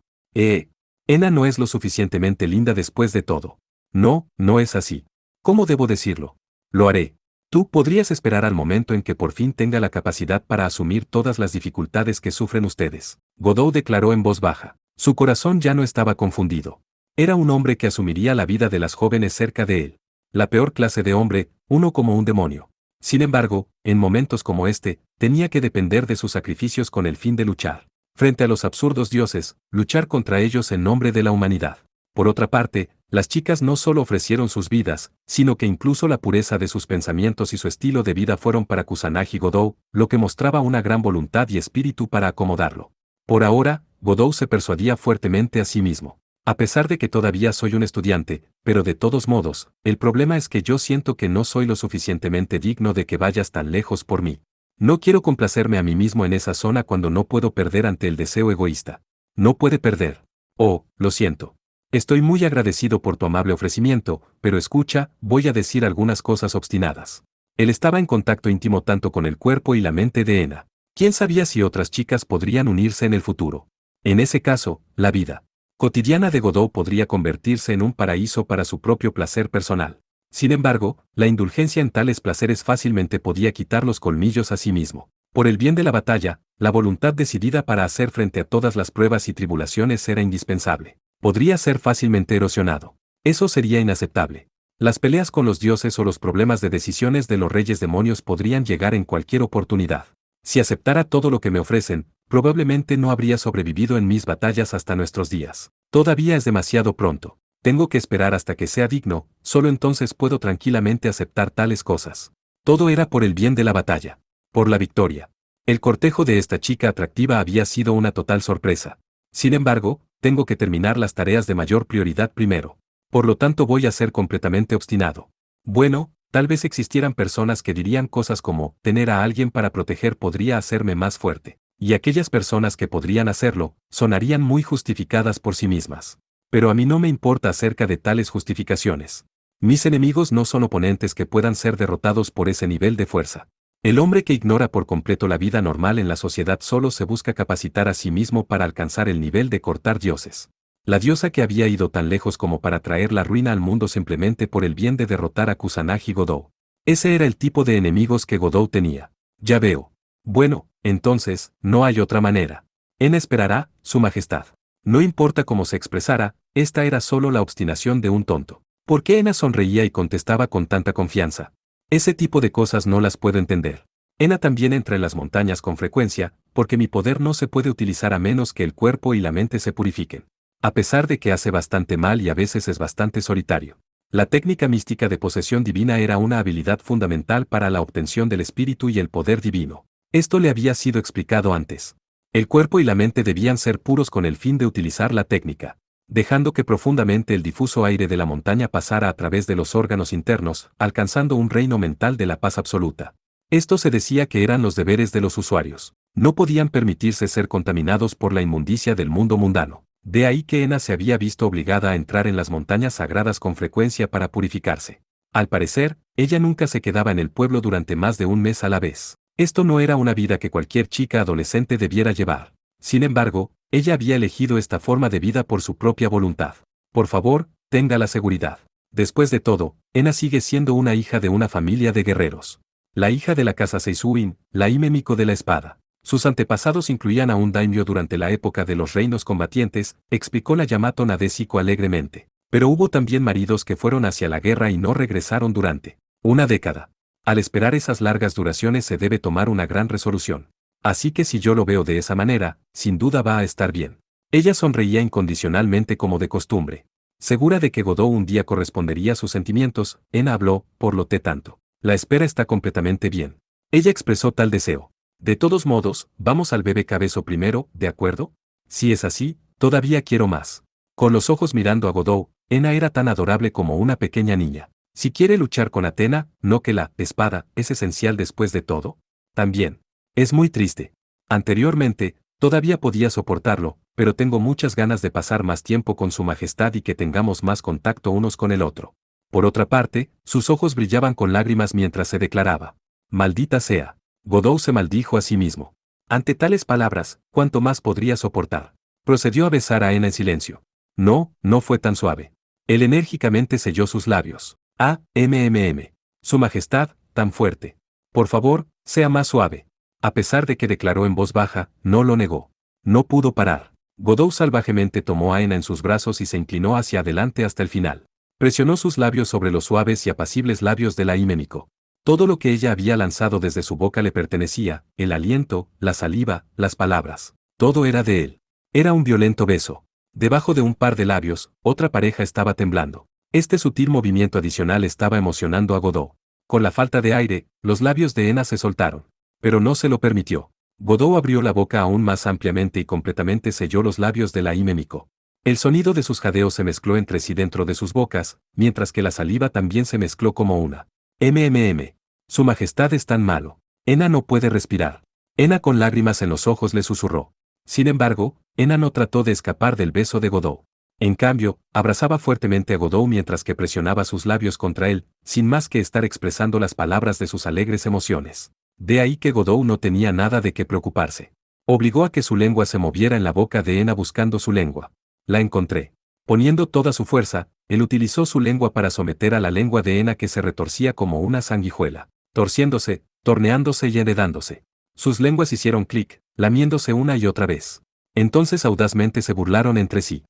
Speaker 1: Ena no es lo suficientemente linda después de todo. No, no es así. ¿Cómo debo decirlo? Lo haré. Tú podrías esperar al momento en que por fin tenga la capacidad para asumir todas las dificultades que sufren ustedes. Godot declaró en voz baja. Su corazón ya no estaba confundido. Era un hombre que asumiría la vida de las jóvenes cerca de él. La peor clase de hombre, uno como un demonio. Sin embargo, en momentos como este, tenía que depender de sus sacrificios con el fin de luchar. Frente a los absurdos dioses, luchar contra ellos en nombre de la humanidad. Por otra parte, las chicas no solo ofrecieron sus vidas, sino que incluso la pureza de sus pensamientos y su estilo de vida fueron para Kusanagi Godou, lo que mostraba una gran voluntad y espíritu para acomodarlo. Por ahora, Godou se persuadía fuertemente a sí mismo. A pesar de que todavía soy un estudiante, pero de todos modos, el problema es que yo siento que no soy lo suficientemente digno de que vayas tan lejos por mí. No quiero complacerme a mí mismo en esa zona cuando no puedo perder ante el deseo egoísta. No puede perder. Oh, lo siento. Estoy muy agradecido por tu amable ofrecimiento, pero escucha, voy a decir algunas cosas obstinadas. Él estaba en contacto íntimo tanto con el cuerpo y la mente de Ena. ¿Quién sabía si otras chicas podrían unirse en el futuro? En ese caso, la vida cotidiana de Godot podría convertirse en un paraíso para su propio placer personal. Sin embargo, la indulgencia en tales placeres fácilmente podía quitar los colmillos a sí mismo. Por el bien de la batalla, la voluntad decidida para hacer frente a todas las pruebas y tribulaciones era indispensable. Podría ser fácilmente erosionado. Eso sería inaceptable. Las peleas con los dioses o los problemas de decisiones de los reyes demonios podrían llegar en cualquier oportunidad. Si aceptara todo lo que me ofrecen, probablemente no habría sobrevivido en mis batallas hasta nuestros días. Todavía es demasiado pronto. Tengo que esperar hasta que sea digno, solo entonces puedo tranquilamente aceptar tales cosas. Todo era por el bien de la batalla. Por la victoria. El cortejo de esta chica atractiva había sido una total sorpresa. Sin embargo, tengo que terminar las tareas de mayor prioridad primero. Por lo tanto voy a ser completamente obstinado. Bueno, tal vez existieran personas que dirían cosas como, tener a alguien para proteger podría hacerme más fuerte. Y aquellas personas que podrían hacerlo, sonarían muy justificadas por sí mismas. Pero a mí no me importa acerca de tales justificaciones. Mis enemigos no son oponentes que puedan ser derrotados por ese nivel de fuerza. El hombre que ignora por completo la vida normal en la sociedad solo se busca capacitar a sí mismo para alcanzar el nivel de cortar dioses. La diosa que había ido tan lejos como para traer la ruina al mundo simplemente por el bien de derrotar a Kusanagi Godou. Ese era el tipo de enemigos que Godou tenía. Ya veo. Bueno, entonces, no hay otra manera. Ena esperará, su majestad. No importa cómo se expresara, esta era solo la obstinación de un tonto. ¿Por qué Ena sonreía y contestaba con tanta confianza? Ese tipo de cosas no las puedo entender. Ena también entra en las montañas con frecuencia, porque mi poder no se puede utilizar a menos que el cuerpo y la mente se purifiquen. A pesar de que hace bastante mal y a veces es bastante solitario. La técnica mística de posesión divina era una habilidad fundamental para la obtención del espíritu y el poder divino. Esto le había sido explicado antes. El cuerpo y la mente debían ser puros con el fin de utilizar la técnica, dejando que profundamente el difuso aire de la montaña pasara a través de los órganos internos, alcanzando un reino mental de la paz absoluta. Esto se decía que eran los deberes de los usuarios. No podían permitirse ser contaminados por la inmundicia del mundo mundano. De ahí que Ena se había visto obligada a entrar en las montañas sagradas con frecuencia para purificarse. Al parecer, ella nunca se quedaba en el pueblo durante más de un mes a la vez. Esto no era una vida que cualquier chica adolescente debiera llevar. Sin embargo, ella había elegido esta forma de vida por su propia voluntad. Por favor, tenga la seguridad. Después de todo, Ena sigue siendo una hija de una familia de guerreros. La hija de la casa Seisuin, la Hime Miko de la espada. Sus antepasados incluían a un daimyo durante la época de los reinos combatientes, explicó la Yamato Nadeshiko alegremente. Pero hubo también maridos que fueron hacia la guerra y no regresaron durante una década. Al esperar esas largas duraciones se debe tomar una gran resolución. Así que si yo lo veo de esa manera, sin duda va a estar bien. Ella sonreía incondicionalmente como de costumbre. Segura de que Godot un día correspondería a sus sentimientos, Ena habló, por lo tanto. La espera está completamente bien. Ella expresó tal deseo. De todos modos, vamos al bebé cabezo primero, ¿de acuerdo? Si es así, todavía quiero más. Con los ojos mirando a Godot, Ena era tan adorable como una pequeña niña. Si quiere luchar con Athena, no que la espada es esencial después de todo. También. Es muy triste. Anteriormente, todavía podía soportarlo, pero tengo muchas ganas de pasar más tiempo con su majestad y que tengamos más contacto unos con el otro. Por otra parte, sus ojos brillaban con lágrimas mientras se declaraba. Maldita sea. Godot se maldijo a sí mismo. Ante tales palabras, ¿cuánto más podría soportar? Procedió a besar a Ena en silencio. No, no fue tan suave. Él enérgicamente selló sus labios. Su majestad, tan fuerte. Por favor, sea más suave. A pesar de que declaró en voz baja, no lo negó. No pudo parar. Godot salvajemente tomó a Ena en sus brazos y se inclinó hacia adelante hasta el final. Presionó sus labios sobre los suaves y apacibles labios de la Hime Miko. Todo lo que ella había lanzado desde su boca le pertenecía, el aliento, la saliva, las palabras. Todo era de él. Era un violento beso. Debajo de un par de labios, otra pareja estaba temblando. Este sutil movimiento adicional estaba emocionando a Godot. Con la falta de aire, los labios de Ena se soltaron. Pero no se lo permitió. Godot abrió la boca aún más ampliamente y completamente selló los labios de la Miko. El sonido de sus jadeos se mezcló entre sí dentro de sus bocas, mientras que la saliva también se mezcló como una. Su Majestad es tan malo. Ena no puede respirar. Ena con lágrimas en los ojos le susurró. Sin embargo, Ena no trató de escapar del beso de Godot. En cambio, abrazaba fuertemente a Godot mientras que presionaba sus labios contra él, sin más que estar expresando las palabras de sus alegres emociones. De ahí que Godot no tenía nada de qué preocuparse. Obligó a que su lengua se moviera en la boca de Ena buscando su lengua. La encontré. Poniendo toda su fuerza, él utilizó su lengua para someter a la lengua de Ena que se retorcía como una sanguijuela, torciéndose, torneándose y enredándose. Sus lenguas hicieron clic, lamiéndose una y otra vez. Entonces audazmente se burlaron entre sí.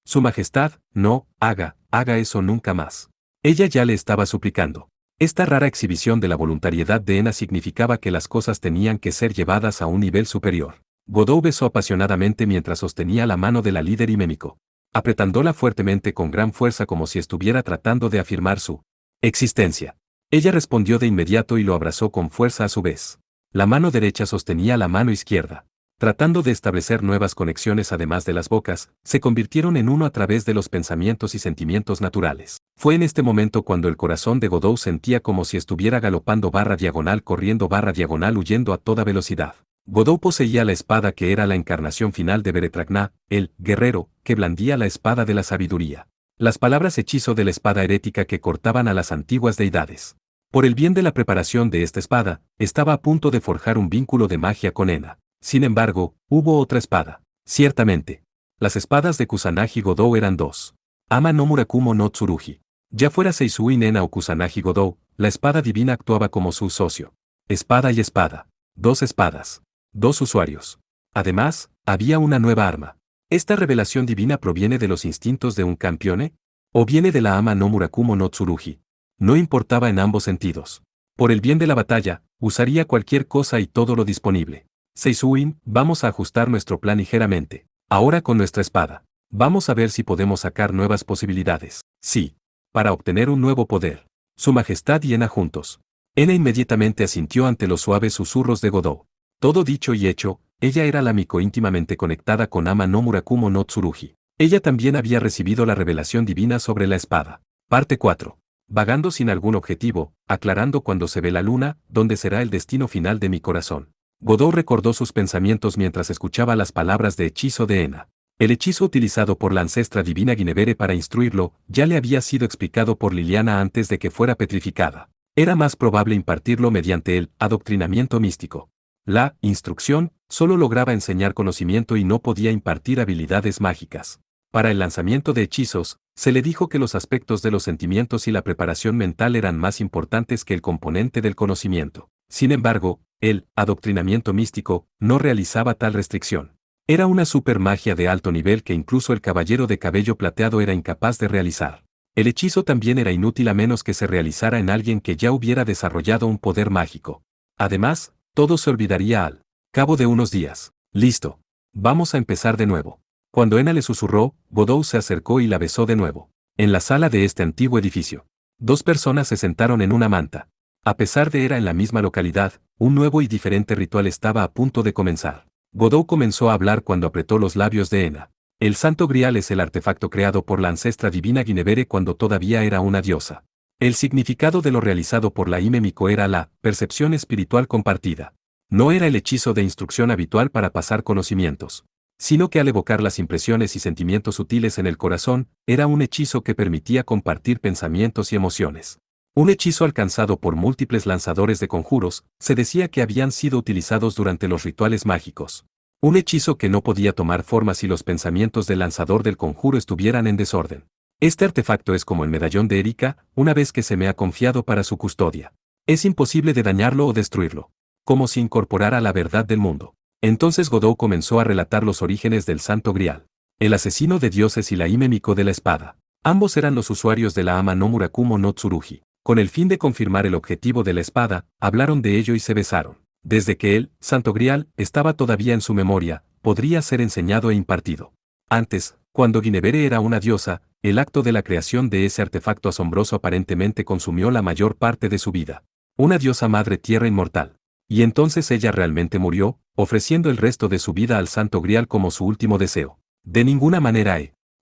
Speaker 1: Su Majestad, no, haga eso nunca más. Ella ya le estaba suplicando. Esta rara exhibición de la voluntariedad de Ena significaba que las cosas tenían que ser llevadas a un nivel superior. Godot besó apasionadamente mientras sostenía la mano de la líder Miko, apretándola fuertemente con gran fuerza como si estuviera tratando de afirmar su existencia. Ella respondió de inmediato y lo abrazó con fuerza a su vez. La mano derecha sostenía la mano izquierda. Tratando de establecer nuevas conexiones además de las bocas, se convirtieron en uno a través de los pensamientos y sentimientos naturales. Fue en este momento cuando el corazón de Godot sentía como si estuviera galopando /diagonal corriendo /diagonal huyendo a toda velocidad. Godot poseía la espada que era la encarnación final de Beretragná, el guerrero, que blandía la espada de la sabiduría. Las palabras hechizo de la espada herética que cortaban a las antiguas deidades. Por el bien de la preparación de esta espada, estaba a punto de forjar un vínculo de magia con Ena. Sin embargo, hubo otra espada. Ciertamente. Las espadas de Kusanagi Godot eran dos. Ama no Murakumo no Tsurugi. Ya fuera Seisui Nena o Kusanagi Godot, la espada divina actuaba como su socio. Espada y espada. Dos espadas. Dos usuarios. Además, había una nueva arma. ¿Esta revelación divina proviene de los instintos de un campeone? ¿O viene de la Ama no Murakumo no Tsurugi? No importaba en ambos sentidos. Por el bien de la batalla, usaría cualquier cosa y todo lo disponible. Seisuin, vamos a ajustar nuestro plan ligeramente. Ahora con nuestra espada. Vamos a ver si podemos sacar nuevas posibilidades. Sí. Para obtener un nuevo poder. Su Majestad y Ena juntos. Ena inmediatamente asintió ante los suaves susurros de Godot. Todo dicho y hecho, ella era la Miko íntimamente conectada con Ama no Murakumo no Tsurugi. Ella también había recibido la revelación divina sobre la espada. Parte 4. Vagando sin algún objetivo, aclarando cuando se ve la luna, dónde será el destino final de mi corazón. Godot recordó sus pensamientos mientras escuchaba las palabras de hechizo de Ena. El hechizo utilizado por la ancestra divina Guinevere para instruirlo, ya le había sido explicado por Liliana antes de que fuera petrificada. Era más probable impartirlo mediante el adoctrinamiento místico. La instrucción solo lograba enseñar conocimiento y no podía impartir habilidades mágicas. Para el lanzamiento de hechizos, se le dijo que los aspectos de los sentimientos y la preparación mental eran más importantes que el componente del conocimiento. Sin embargo, el adoctrinamiento místico no realizaba tal restricción. Era una supermagia de alto nivel que incluso el caballero de cabello plateado era incapaz de realizar. El hechizo también era inútil a menos que se realizara en alguien que ya hubiera desarrollado un poder mágico. Además, todo se olvidaría al cabo de unos días. Listo. Vamos a empezar de nuevo. Cuando Ena le susurró, Godot se acercó y la besó de nuevo. En la sala de este antiguo edificio. Dos personas se sentaron en una manta. A pesar de era en la misma localidad, un nuevo y diferente ritual estaba a punto de comenzar. Godot comenzó a hablar cuando apretó los labios de Ena. El Santo Grial es el artefacto creado por la ancestra divina Guinevere cuando todavía era una diosa. El significado de lo realizado por la Miko era la percepción espiritual compartida. No era el hechizo de instrucción habitual para pasar conocimientos, sino que al evocar las impresiones y sentimientos sutiles en el corazón, era un hechizo que permitía compartir pensamientos y emociones. Un hechizo alcanzado por múltiples lanzadores de conjuros, se decía que habían sido utilizados durante los rituales mágicos. Un hechizo que no podía tomar forma si los pensamientos del lanzador del conjuro estuvieran en desorden. Este artefacto es como el medallón de Erika, una vez que se me ha confiado para su custodia. Es imposible de dañarlo o destruirlo. Como si incorporara la verdad del mundo. Entonces Godot comenzó a relatar los orígenes del Santo Grial. El asesino de dioses y la Miko de la espada. Ambos eran los usuarios de la Ama no Murakumo no Tsurugi. Con el fin de confirmar el objetivo de la espada, hablaron de ello y se besaron. Desde que el Santo Grial estaba todavía en su memoria, podría ser enseñado e impartido. Antes, cuando Guinevere era una diosa, el acto de la creación de ese artefacto asombroso aparentemente consumió la mayor parte de su vida. Una diosa madre tierra inmortal. Y entonces ella realmente murió, ofreciendo el resto de su vida al Santo Grial como su último deseo. De ninguna manera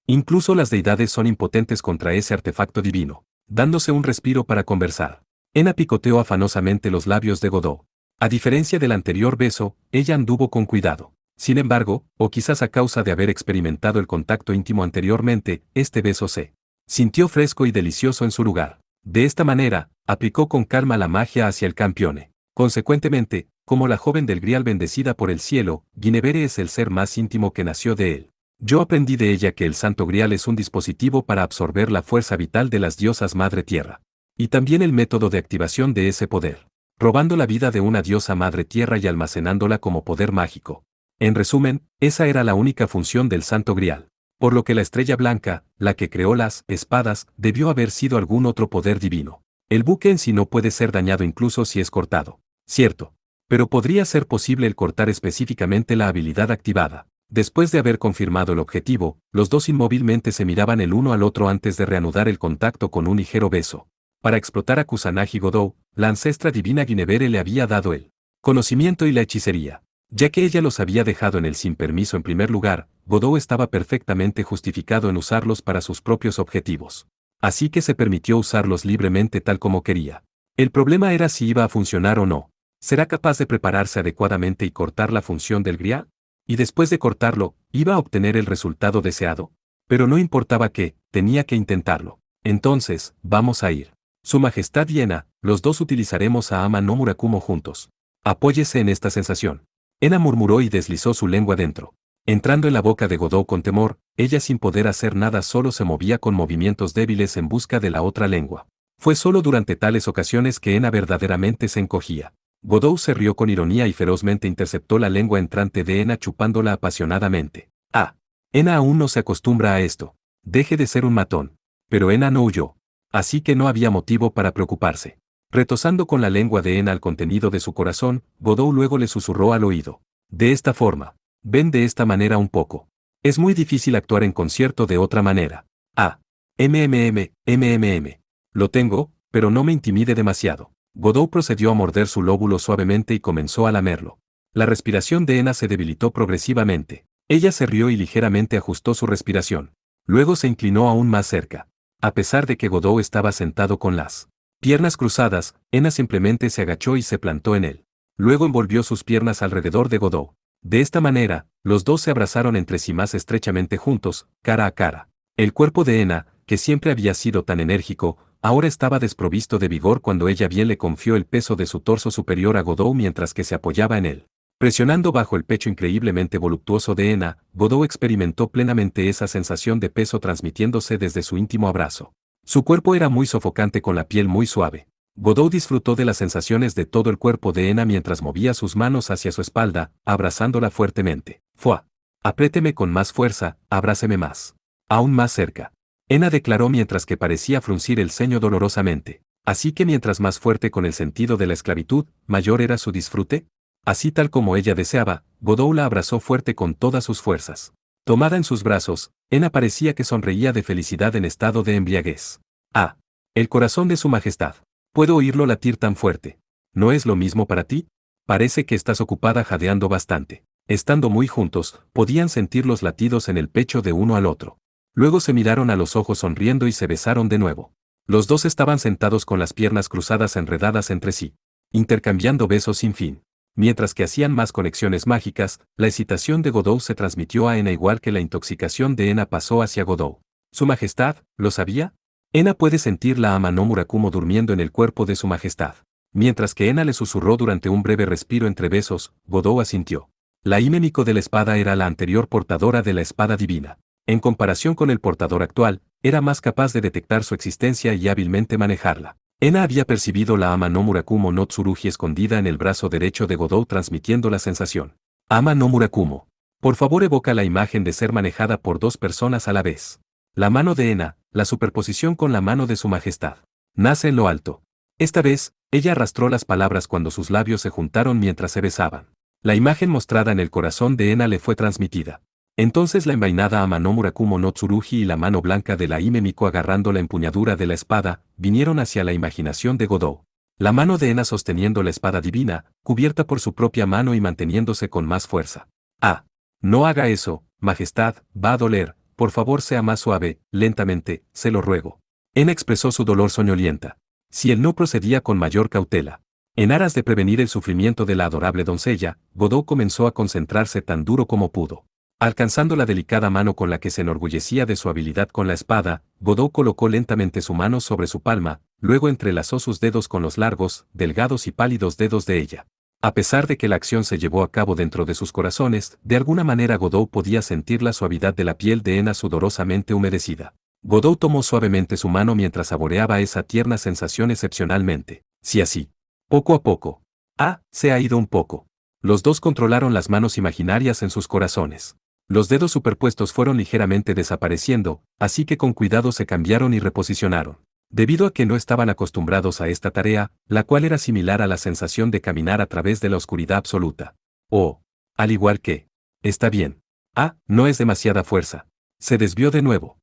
Speaker 1: incluso las deidades son impotentes contra ese artefacto divino. Dándose un respiro para conversar. Ena picoteó afanosamente los labios de Godot. A diferencia del anterior beso, ella anduvo con cuidado. Sin embargo, o quizás a causa de haber experimentado el contacto íntimo anteriormente, este beso se sintió fresco y delicioso en su lugar. De esta manera, aplicó con calma la magia hacia el campione. Consecuentemente, como la joven del Grial bendecida por el cielo, Guinevere es el ser más íntimo que nació de él. Yo aprendí de ella que el Santo Grial es un dispositivo para absorber la fuerza vital de las diosas Madre Tierra. Y también el método de activación de ese poder. Robando la vida de una diosa Madre Tierra y almacenándola como poder mágico. En resumen, esa era la única función del Santo Grial. Por lo que la estrella blanca, la que creó las espadas, debió haber sido algún otro poder divino. El buque en sí no puede ser dañado incluso si es cortado. Cierto. Pero podría ser posible el cortar específicamente la habilidad activada. Después de haber confirmado el objetivo, los dos inmóvilmente se miraban el uno al otro antes de reanudar el contacto con un ligero beso. Para explotar a Kusanagi Godot, la ancestra divina Guinevere le había dado el conocimiento y la hechicería. Ya que ella los había dejado en él sin permiso en primer lugar, Godot estaba perfectamente justificado en usarlos para sus propios objetivos. Así que se permitió usarlos libremente tal como quería. El problema era si iba a funcionar o no. ¿Será capaz de prepararse adecuadamente y cortar la función del Grial? Y después de cortarlo, ¿iba a obtener el resultado deseado? Pero no importaba qué, tenía que intentarlo. Entonces, vamos a ir. Su Majestad y Ena, los dos utilizaremos a Ama no Murakumo juntos. Apóyese en esta sensación. Ena murmuró y deslizó su lengua dentro. Entrando en la boca de Godot con temor, ella sin poder hacer nada solo se movía con movimientos débiles en busca de la otra lengua. Fue solo durante tales ocasiones que Ena verdaderamente se encogía. Godot se rió con ironía y ferozmente interceptó la lengua entrante de Ena chupándola apasionadamente. Ah. Ena aún no se acostumbra a esto. Deje de ser un matón. Pero Ena no huyó. Así que no había motivo para preocuparse. Retosando con la lengua de Ena al contenido de su corazón, Godot luego le susurró al oído. De esta forma. Ven de esta manera un poco. Es muy difícil actuar en concierto de otra manera. Ah. MMM. Lo tengo, pero no me intimide demasiado. Godot procedió a morder su lóbulo suavemente y comenzó a lamerlo. La respiración de Ena se debilitó progresivamente. Ella se rió y ligeramente ajustó su respiración. Luego se inclinó aún más cerca. A pesar de que Godot estaba sentado con las piernas cruzadas, Ena simplemente se agachó y se plantó en él. Luego envolvió sus piernas alrededor de Godot. De esta manera, los dos se abrazaron entre sí más estrechamente juntos, cara a cara. El cuerpo de Ena, que siempre había sido tan enérgico, ahora estaba desprovisto de vigor cuando ella bien le confió el peso de su torso superior a Godot mientras que se apoyaba en él. Presionando bajo el pecho increíblemente voluptuoso de Ena, Godot experimentó plenamente esa sensación de peso transmitiéndose desde su íntimo abrazo. Su cuerpo era muy sofocante con la piel muy suave. Godot disfrutó de las sensaciones de todo el cuerpo de Ena mientras movía sus manos hacia su espalda, abrazándola fuertemente. ¡Fua! Apriéteme con más fuerza, abráceme más. Aún más cerca. Ena declaró mientras que parecía fruncir el ceño dolorosamente. Así que mientras más fuerte con el sentido de la esclavitud, mayor era su disfrute. Así tal como ella deseaba, Godot la abrazó fuerte con todas sus fuerzas. Tomada en sus brazos, Ena parecía que sonreía de felicidad en estado de embriaguez. Ah, el corazón de su majestad. Puedo oírlo latir tan fuerte. ¿No es lo mismo para ti? Parece que estás ocupada jadeando bastante. Estando muy juntos, podían sentir los latidos en el pecho de uno al otro. Luego se miraron a los ojos sonriendo y se besaron de nuevo. Los dos estaban sentados con las piernas cruzadas enredadas entre sí, intercambiando besos sin fin. Mientras que hacían más conexiones mágicas, la excitación de Godot se transmitió a Ena igual que la intoxicación de Ena pasó hacia Godot. ¿Su majestad, lo sabía? Ena puede sentir la Ama no Murakumo durmiendo en el cuerpo de su majestad. Mientras que Ena le susurró durante un breve respiro entre besos, Godot asintió. La Hime-Miko de la espada era la anterior portadora de la espada divina. En comparación con el portador actual, era más capaz de detectar su existencia y hábilmente manejarla. Ena había percibido la Ama no Murakumo no Tsurugi escondida en el brazo derecho de Godot transmitiendo la sensación. Ama no Murakumo. Por favor evoca la imagen de ser manejada por dos personas a la vez. La mano de Ena, la superposición con la mano de su majestad. Nace en lo alto. Esta vez, ella arrastró las palabras cuando sus labios se juntaron mientras se besaban. La imagen mostrada en el corazón de Ena le fue transmitida. Entonces la envainada ama no Murakumo no Tsurugi y la mano blanca de la Hime Miko agarrando la empuñadura de la espada, vinieron hacia la imaginación de Godou. La mano de Ena sosteniendo la espada divina, cubierta por su propia mano y manteniéndose con más fuerza. Ah, no haga eso, Majestad, va a doler, por favor sea más suave, lentamente, se lo ruego. Ena expresó su dolor soñolienta. Si él no procedía con mayor cautela. En aras de prevenir el sufrimiento de la adorable doncella, Godou comenzó a concentrarse tan duro como pudo. Alcanzando la delicada mano con la que se enorgullecía de su habilidad con la espada, Godou colocó lentamente su mano sobre su palma, luego entrelazó sus dedos con los largos, delgados y pálidos dedos de ella. A pesar de que la acción se llevó a cabo dentro de sus corazones, de alguna manera Godou podía sentir la suavidad de la piel de Ena sudorosamente humedecida. Godou tomó suavemente su mano mientras saboreaba esa tierna sensación excepcionalmente. Sí, así. Poco a poco. Se ha ido un poco. Los dos controlaron las manos imaginarias en sus corazones. Los dedos superpuestos fueron ligeramente desapareciendo, así que con cuidado se cambiaron y reposicionaron. Debido a que no estaban acostumbrados a esta tarea, la cual era similar a la sensación de caminar a través de la oscuridad absoluta. Al igual que. Está bien. No es demasiada fuerza. Se desvió de nuevo.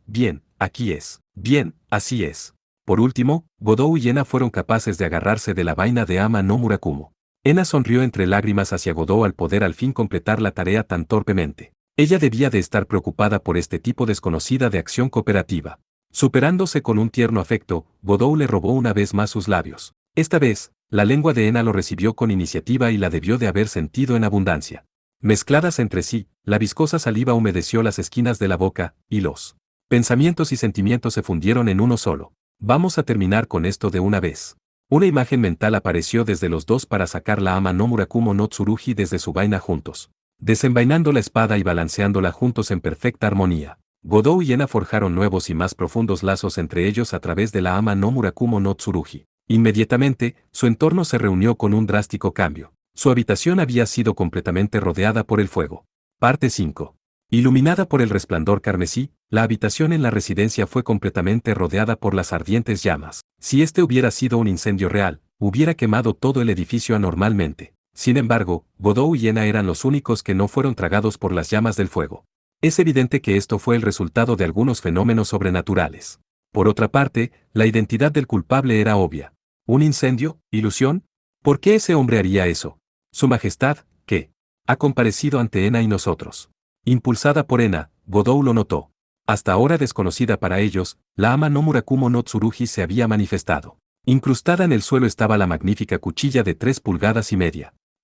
Speaker 1: Bien, aquí es. Bien, así es. Por último, Godou y Ena fueron capaces de agarrarse de la vaina de ama no Murakumo. Ena sonrió entre lágrimas hacia Godou al poder al fin completar la tarea tan torpemente. Ella debía de estar preocupada por este tipo desconocida de acción cooperativa. Superándose con un tierno afecto, Godou le robó una vez más sus labios. Esta vez, la lengua de Ena lo recibió con iniciativa y la debió de haber sentido en abundancia. Mezcladas entre sí, la viscosa saliva humedeció las esquinas de la boca, y los pensamientos y sentimientos se fundieron en uno solo. Vamos a terminar con esto de una vez. Una imagen mental apareció desde los dos para sacar la ama no Murakumo no Tsurugi desde su vaina juntos. Desenvainando la espada y balanceándola juntos en perfecta armonía. Godou y Ena forjaron nuevos y más profundos lazos entre ellos a través de la ama no Murakumo no Tsurugi. Inmediatamente, su entorno se reunió con un drástico cambio. Su habitación había sido completamente rodeada por el fuego. Parte 5. Iluminada por el resplandor carmesí, la habitación en la residencia fue completamente rodeada por las ardientes llamas. Si este hubiera sido un incendio real, hubiera quemado todo el edificio anormalmente. Sin embargo, Godou y Ena eran los únicos que no fueron tragados por las llamas del fuego. Es evidente que esto fue el resultado de algunos fenómenos sobrenaturales. Por otra parte, la identidad del culpable era obvia. ¿Un incendio? ¿Ilusión? ¿Por qué ese hombre haría eso? Su Majestad, ¿qué? Ha comparecido ante Ena y nosotros. Impulsada por Ena, Godou lo notó. Hasta ahora desconocida para ellos, la ama no Murakumo no Tsurugi se había manifestado. Incrustada en el suelo estaba la magnífica cuchilla de 3,5 pulgadas.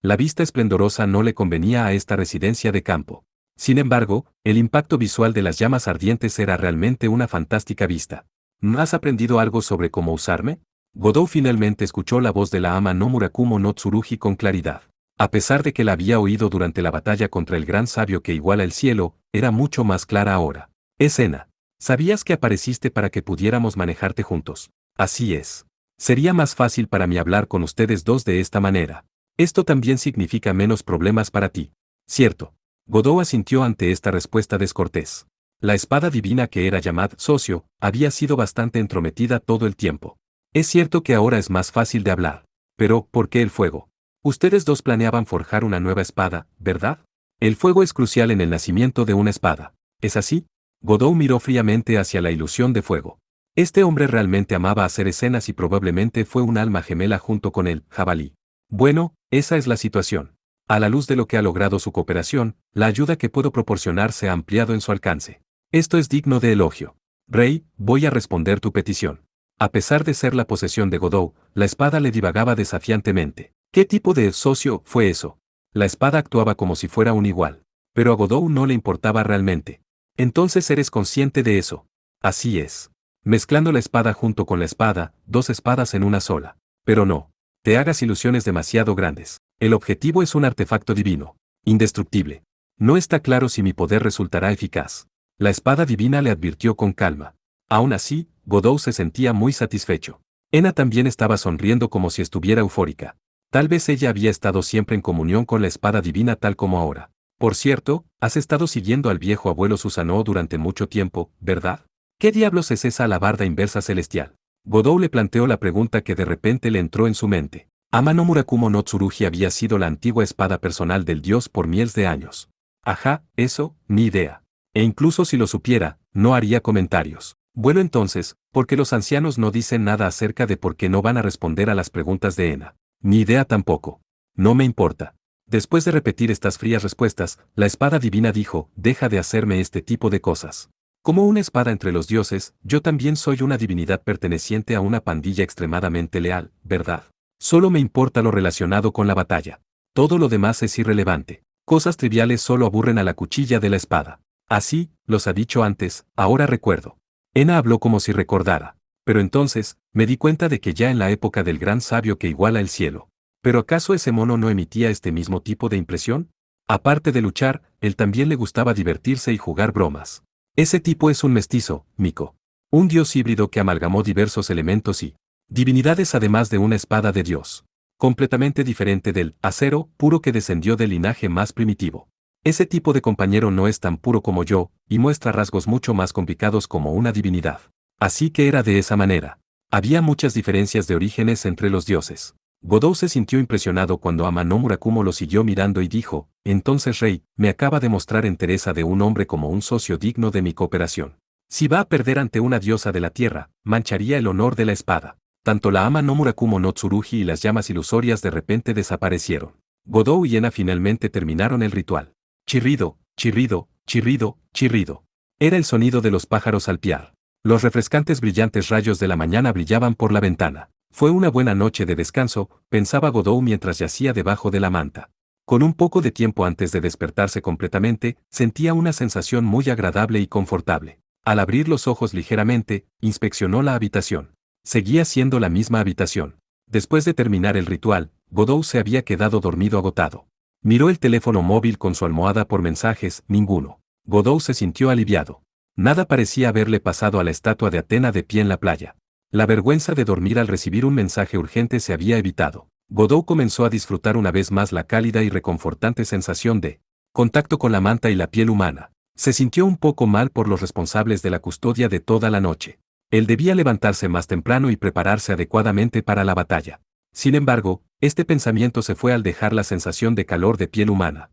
Speaker 1: La vista esplendorosa no le convenía a esta residencia de campo. Sin embargo, el impacto visual de las llamas ardientes era realmente una fantástica vista. ¿No has aprendido algo sobre cómo usarme? Godou finalmente escuchó la voz de la ama no Murakumo no Tsurugi con claridad. A pesar de que la había oído durante la batalla contra el gran sabio que iguala el cielo, era mucho más clara ahora. Ena. ¿Sabías que apareciste para que pudiéramos manejarte juntos? Así es. Sería más fácil para mí hablar con ustedes dos de esta manera. Esto también significa menos problemas para ti. Cierto. Godou asintió ante esta respuesta descortés. La espada divina que era llamada socio, había sido bastante entrometida todo el tiempo. Es cierto que ahora es más fácil de hablar. Pero, ¿por qué el fuego? Ustedes dos planeaban forjar una nueva espada, ¿verdad? El fuego es crucial en el nacimiento de una espada. ¿Es así? Godou miró fríamente hacia la ilusión de fuego. Este hombre realmente amaba hacer escenas y probablemente fue un alma gemela junto con el jabalí. Bueno, esa es la situación. A la luz de lo que ha logrado su cooperación, la ayuda que puedo proporcionar se ha ampliado en su alcance. Esto es digno de elogio. Rey, voy a responder tu petición. A pesar de ser la posesión de Godou, la espada le divagaba desafiantemente. ¿Qué tipo de socio fue eso? La espada actuaba como si fuera un igual. Pero a Godou no le importaba realmente. Entonces eres consciente de eso. Así es. Mezclando la espada junto con la espada, 2 espadas en una sola. Pero no. Te hagas ilusiones demasiado grandes. El objetivo es un artefacto divino. Indestructible. No está claro si mi poder resultará eficaz. La espada divina le advirtió con calma. Aún así, Godou se sentía muy satisfecho. Ena también estaba sonriendo como si estuviera eufórica. Tal vez ella había estado siempre en comunión con la espada divina tal como ahora. Por cierto, has estado siguiendo al viejo abuelo Susanoo durante mucho tiempo, ¿verdad? ¿Qué diablos es esa alabarda inversa celestial? Godou le planteó la pregunta que de repente le entró en su mente. Ama no Murakumo no Tsurugi había sido la antigua espada personal del dios por miles de años. Ajá, eso, ni idea. E incluso si lo supiera, no haría comentarios. Bueno entonces, ¿por qué los ancianos no dicen nada acerca de por qué no van a responder a las preguntas de Ena? Ni idea tampoco. No me importa. Después de repetir estas frías respuestas, la espada divina dijo, deja de hacerme este tipo de cosas. Como una espada entre los dioses, yo también soy una divinidad perteneciente a una pandilla extremadamente leal, ¿verdad? Solo me importa lo relacionado con la batalla. Todo lo demás es irrelevante. Cosas triviales solo aburren a la cuchilla de la espada. Así, los ha dicho antes, ahora recuerdo. Ena habló como si recordara. Pero entonces, me di cuenta de que ya en la época del gran sabio que iguala el cielo. ¿Pero acaso ese mono no emitía este mismo tipo de impresión? Aparte de luchar, él también le gustaba divertirse y jugar bromas. Ese tipo es un mestizo, Miko. Un dios híbrido que amalgamó diversos elementos y divinidades además de una espada de dios. Completamente diferente del acero puro que descendió del linaje más primitivo. Ese tipo de compañero no es tan puro como yo, y muestra rasgos mucho más complicados como una divinidad. Así que era de esa manera. Había muchas diferencias de orígenes entre los dioses. Godou se sintió impresionado cuando Ama no Murakumo lo siguió mirando y dijo, entonces Rey, me acaba de mostrar entereza de un hombre como un socio digno de mi cooperación. Si va a perder ante una diosa de la tierra, mancharía el honor de la espada. Tanto la Ama no Murakumo no Tsurugi y las llamas ilusorias de repente desaparecieron. Godou y Ena finalmente terminaron el ritual. Chirrido, chirrido, chirrido, chirrido. Era el sonido de los pájaros al piar. Los refrescantes brillantes rayos de la mañana brillaban por la ventana. Fue una buena noche de descanso, pensaba Godou mientras yacía debajo de la manta. Con un poco de tiempo antes de despertarse completamente, sentía una sensación muy agradable y confortable. Al abrir los ojos ligeramente, inspeccionó la habitación. Seguía siendo la misma habitación. Después de terminar el ritual, Godou se había quedado dormido agotado. Miró el teléfono móvil con su almohada por mensajes, ninguno. Godou se sintió aliviado. Nada parecía haberle pasado a la estatua de Atena de pie en la playa. La vergüenza de dormir al recibir un mensaje urgente se había evitado. Godou comenzó a disfrutar una vez más la cálida y reconfortante sensación de contacto con la manta y la piel humana. Se sintió un poco mal por los responsables de la custodia de toda la noche. Él debía levantarse más temprano y prepararse adecuadamente para la batalla. Sin embargo, este pensamiento se fue al dejar la sensación de calor de piel humana.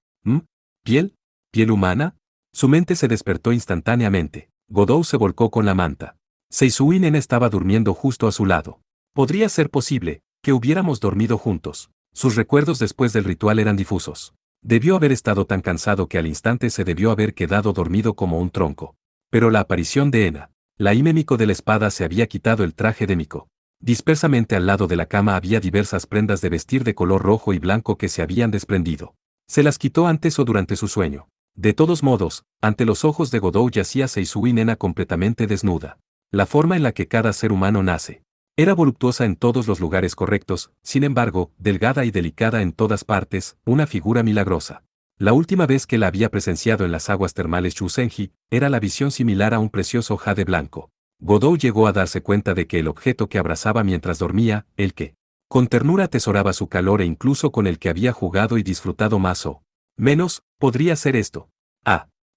Speaker 1: ¿Piel? ¿Piel humana? Su mente se despertó instantáneamente. Godou se volcó con la manta. Seisui Nen estaba durmiendo justo a su lado. Podría ser posible que hubiéramos dormido juntos. Sus recuerdos después del ritual eran difusos. Debió haber estado tan cansado que al instante se debió haber quedado dormido como un tronco. Pero la aparición de Ena, la Hime Miko de la espada, se había quitado el traje de Miko. Dispersamente al lado de la cama había diversas prendas de vestir de color rojo y blanco que se habían desprendido. Se las quitó antes o durante su sueño. De todos modos, ante los ojos de Godou yacía Seisui Nena completamente desnuda. La forma en la que cada ser humano nace. Era voluptuosa en todos los lugares correctos, sin embargo, delgada y delicada en todas partes, una figura milagrosa. La última vez que la había presenciado en las aguas termales Shusenji, era la visión similar a un precioso jade blanco. Godou llegó a darse cuenta de que el objeto que abrazaba mientras dormía, el que con ternura atesoraba su calor e incluso con el que había jugado y disfrutado más o menos, podría ser esto.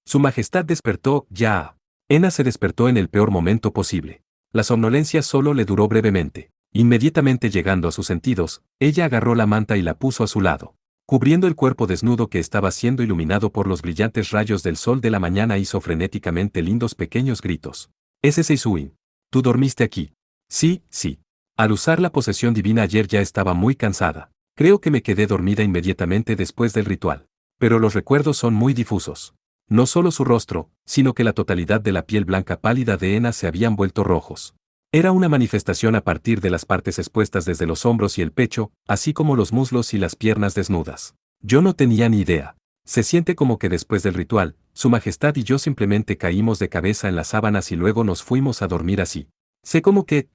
Speaker 1: Su Majestad despertó, ya. Ena se despertó en el peor momento posible. La somnolencia solo le duró brevemente. Inmediatamente llegando a sus sentidos, ella agarró la manta y la puso a su lado. Cubriendo el cuerpo desnudo que estaba siendo iluminado por los brillantes rayos del sol de la mañana, hizo frenéticamente lindos pequeños gritos. Ese Seisui. ¿Tú dormiste aquí? Sí, sí. Al usar la posesión divina ayer ya estaba muy cansada. Creo que me quedé dormida inmediatamente después del ritual. Pero los recuerdos son muy difusos. No solo su rostro, sino que la totalidad de la piel blanca pálida de Ena se habían vuelto rojos. Era una manifestación a partir de las partes expuestas desde los hombros y el pecho, así como los muslos y las piernas desnudas. Yo no tenía ni idea. Se siente como que después del ritual, Su Majestad y yo simplemente caímos de cabeza en las sábanas y luego nos fuimos a dormir así. Sé como que,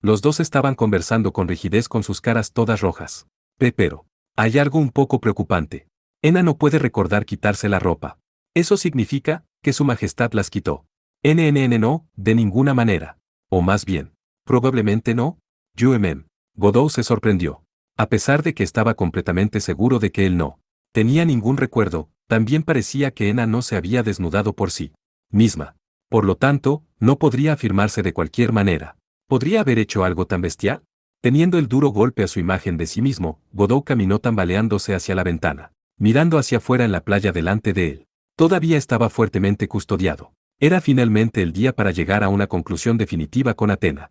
Speaker 1: Los dos estaban conversando con rigidez con sus caras todas rojas. Pero hay algo un poco preocupante. Ena no puede recordar quitarse la ropa. Eso significa que Su Majestad las quitó. No, de ninguna manera. O más bien, probablemente no. Godou se sorprendió. A pesar de que estaba completamente seguro de que él no tenía ningún recuerdo, también parecía que Ena no se había desnudado por sí misma. Por lo tanto, no podría afirmarse de cualquier manera. ¿Podría haber hecho algo tan bestial? Teniendo el duro golpe a su imagen de sí mismo, Godot caminó tambaleándose hacia la ventana, mirando hacia afuera en la playa delante de él. Todavía estaba fuertemente custodiado. Era finalmente el día para llegar a una conclusión definitiva con Athena.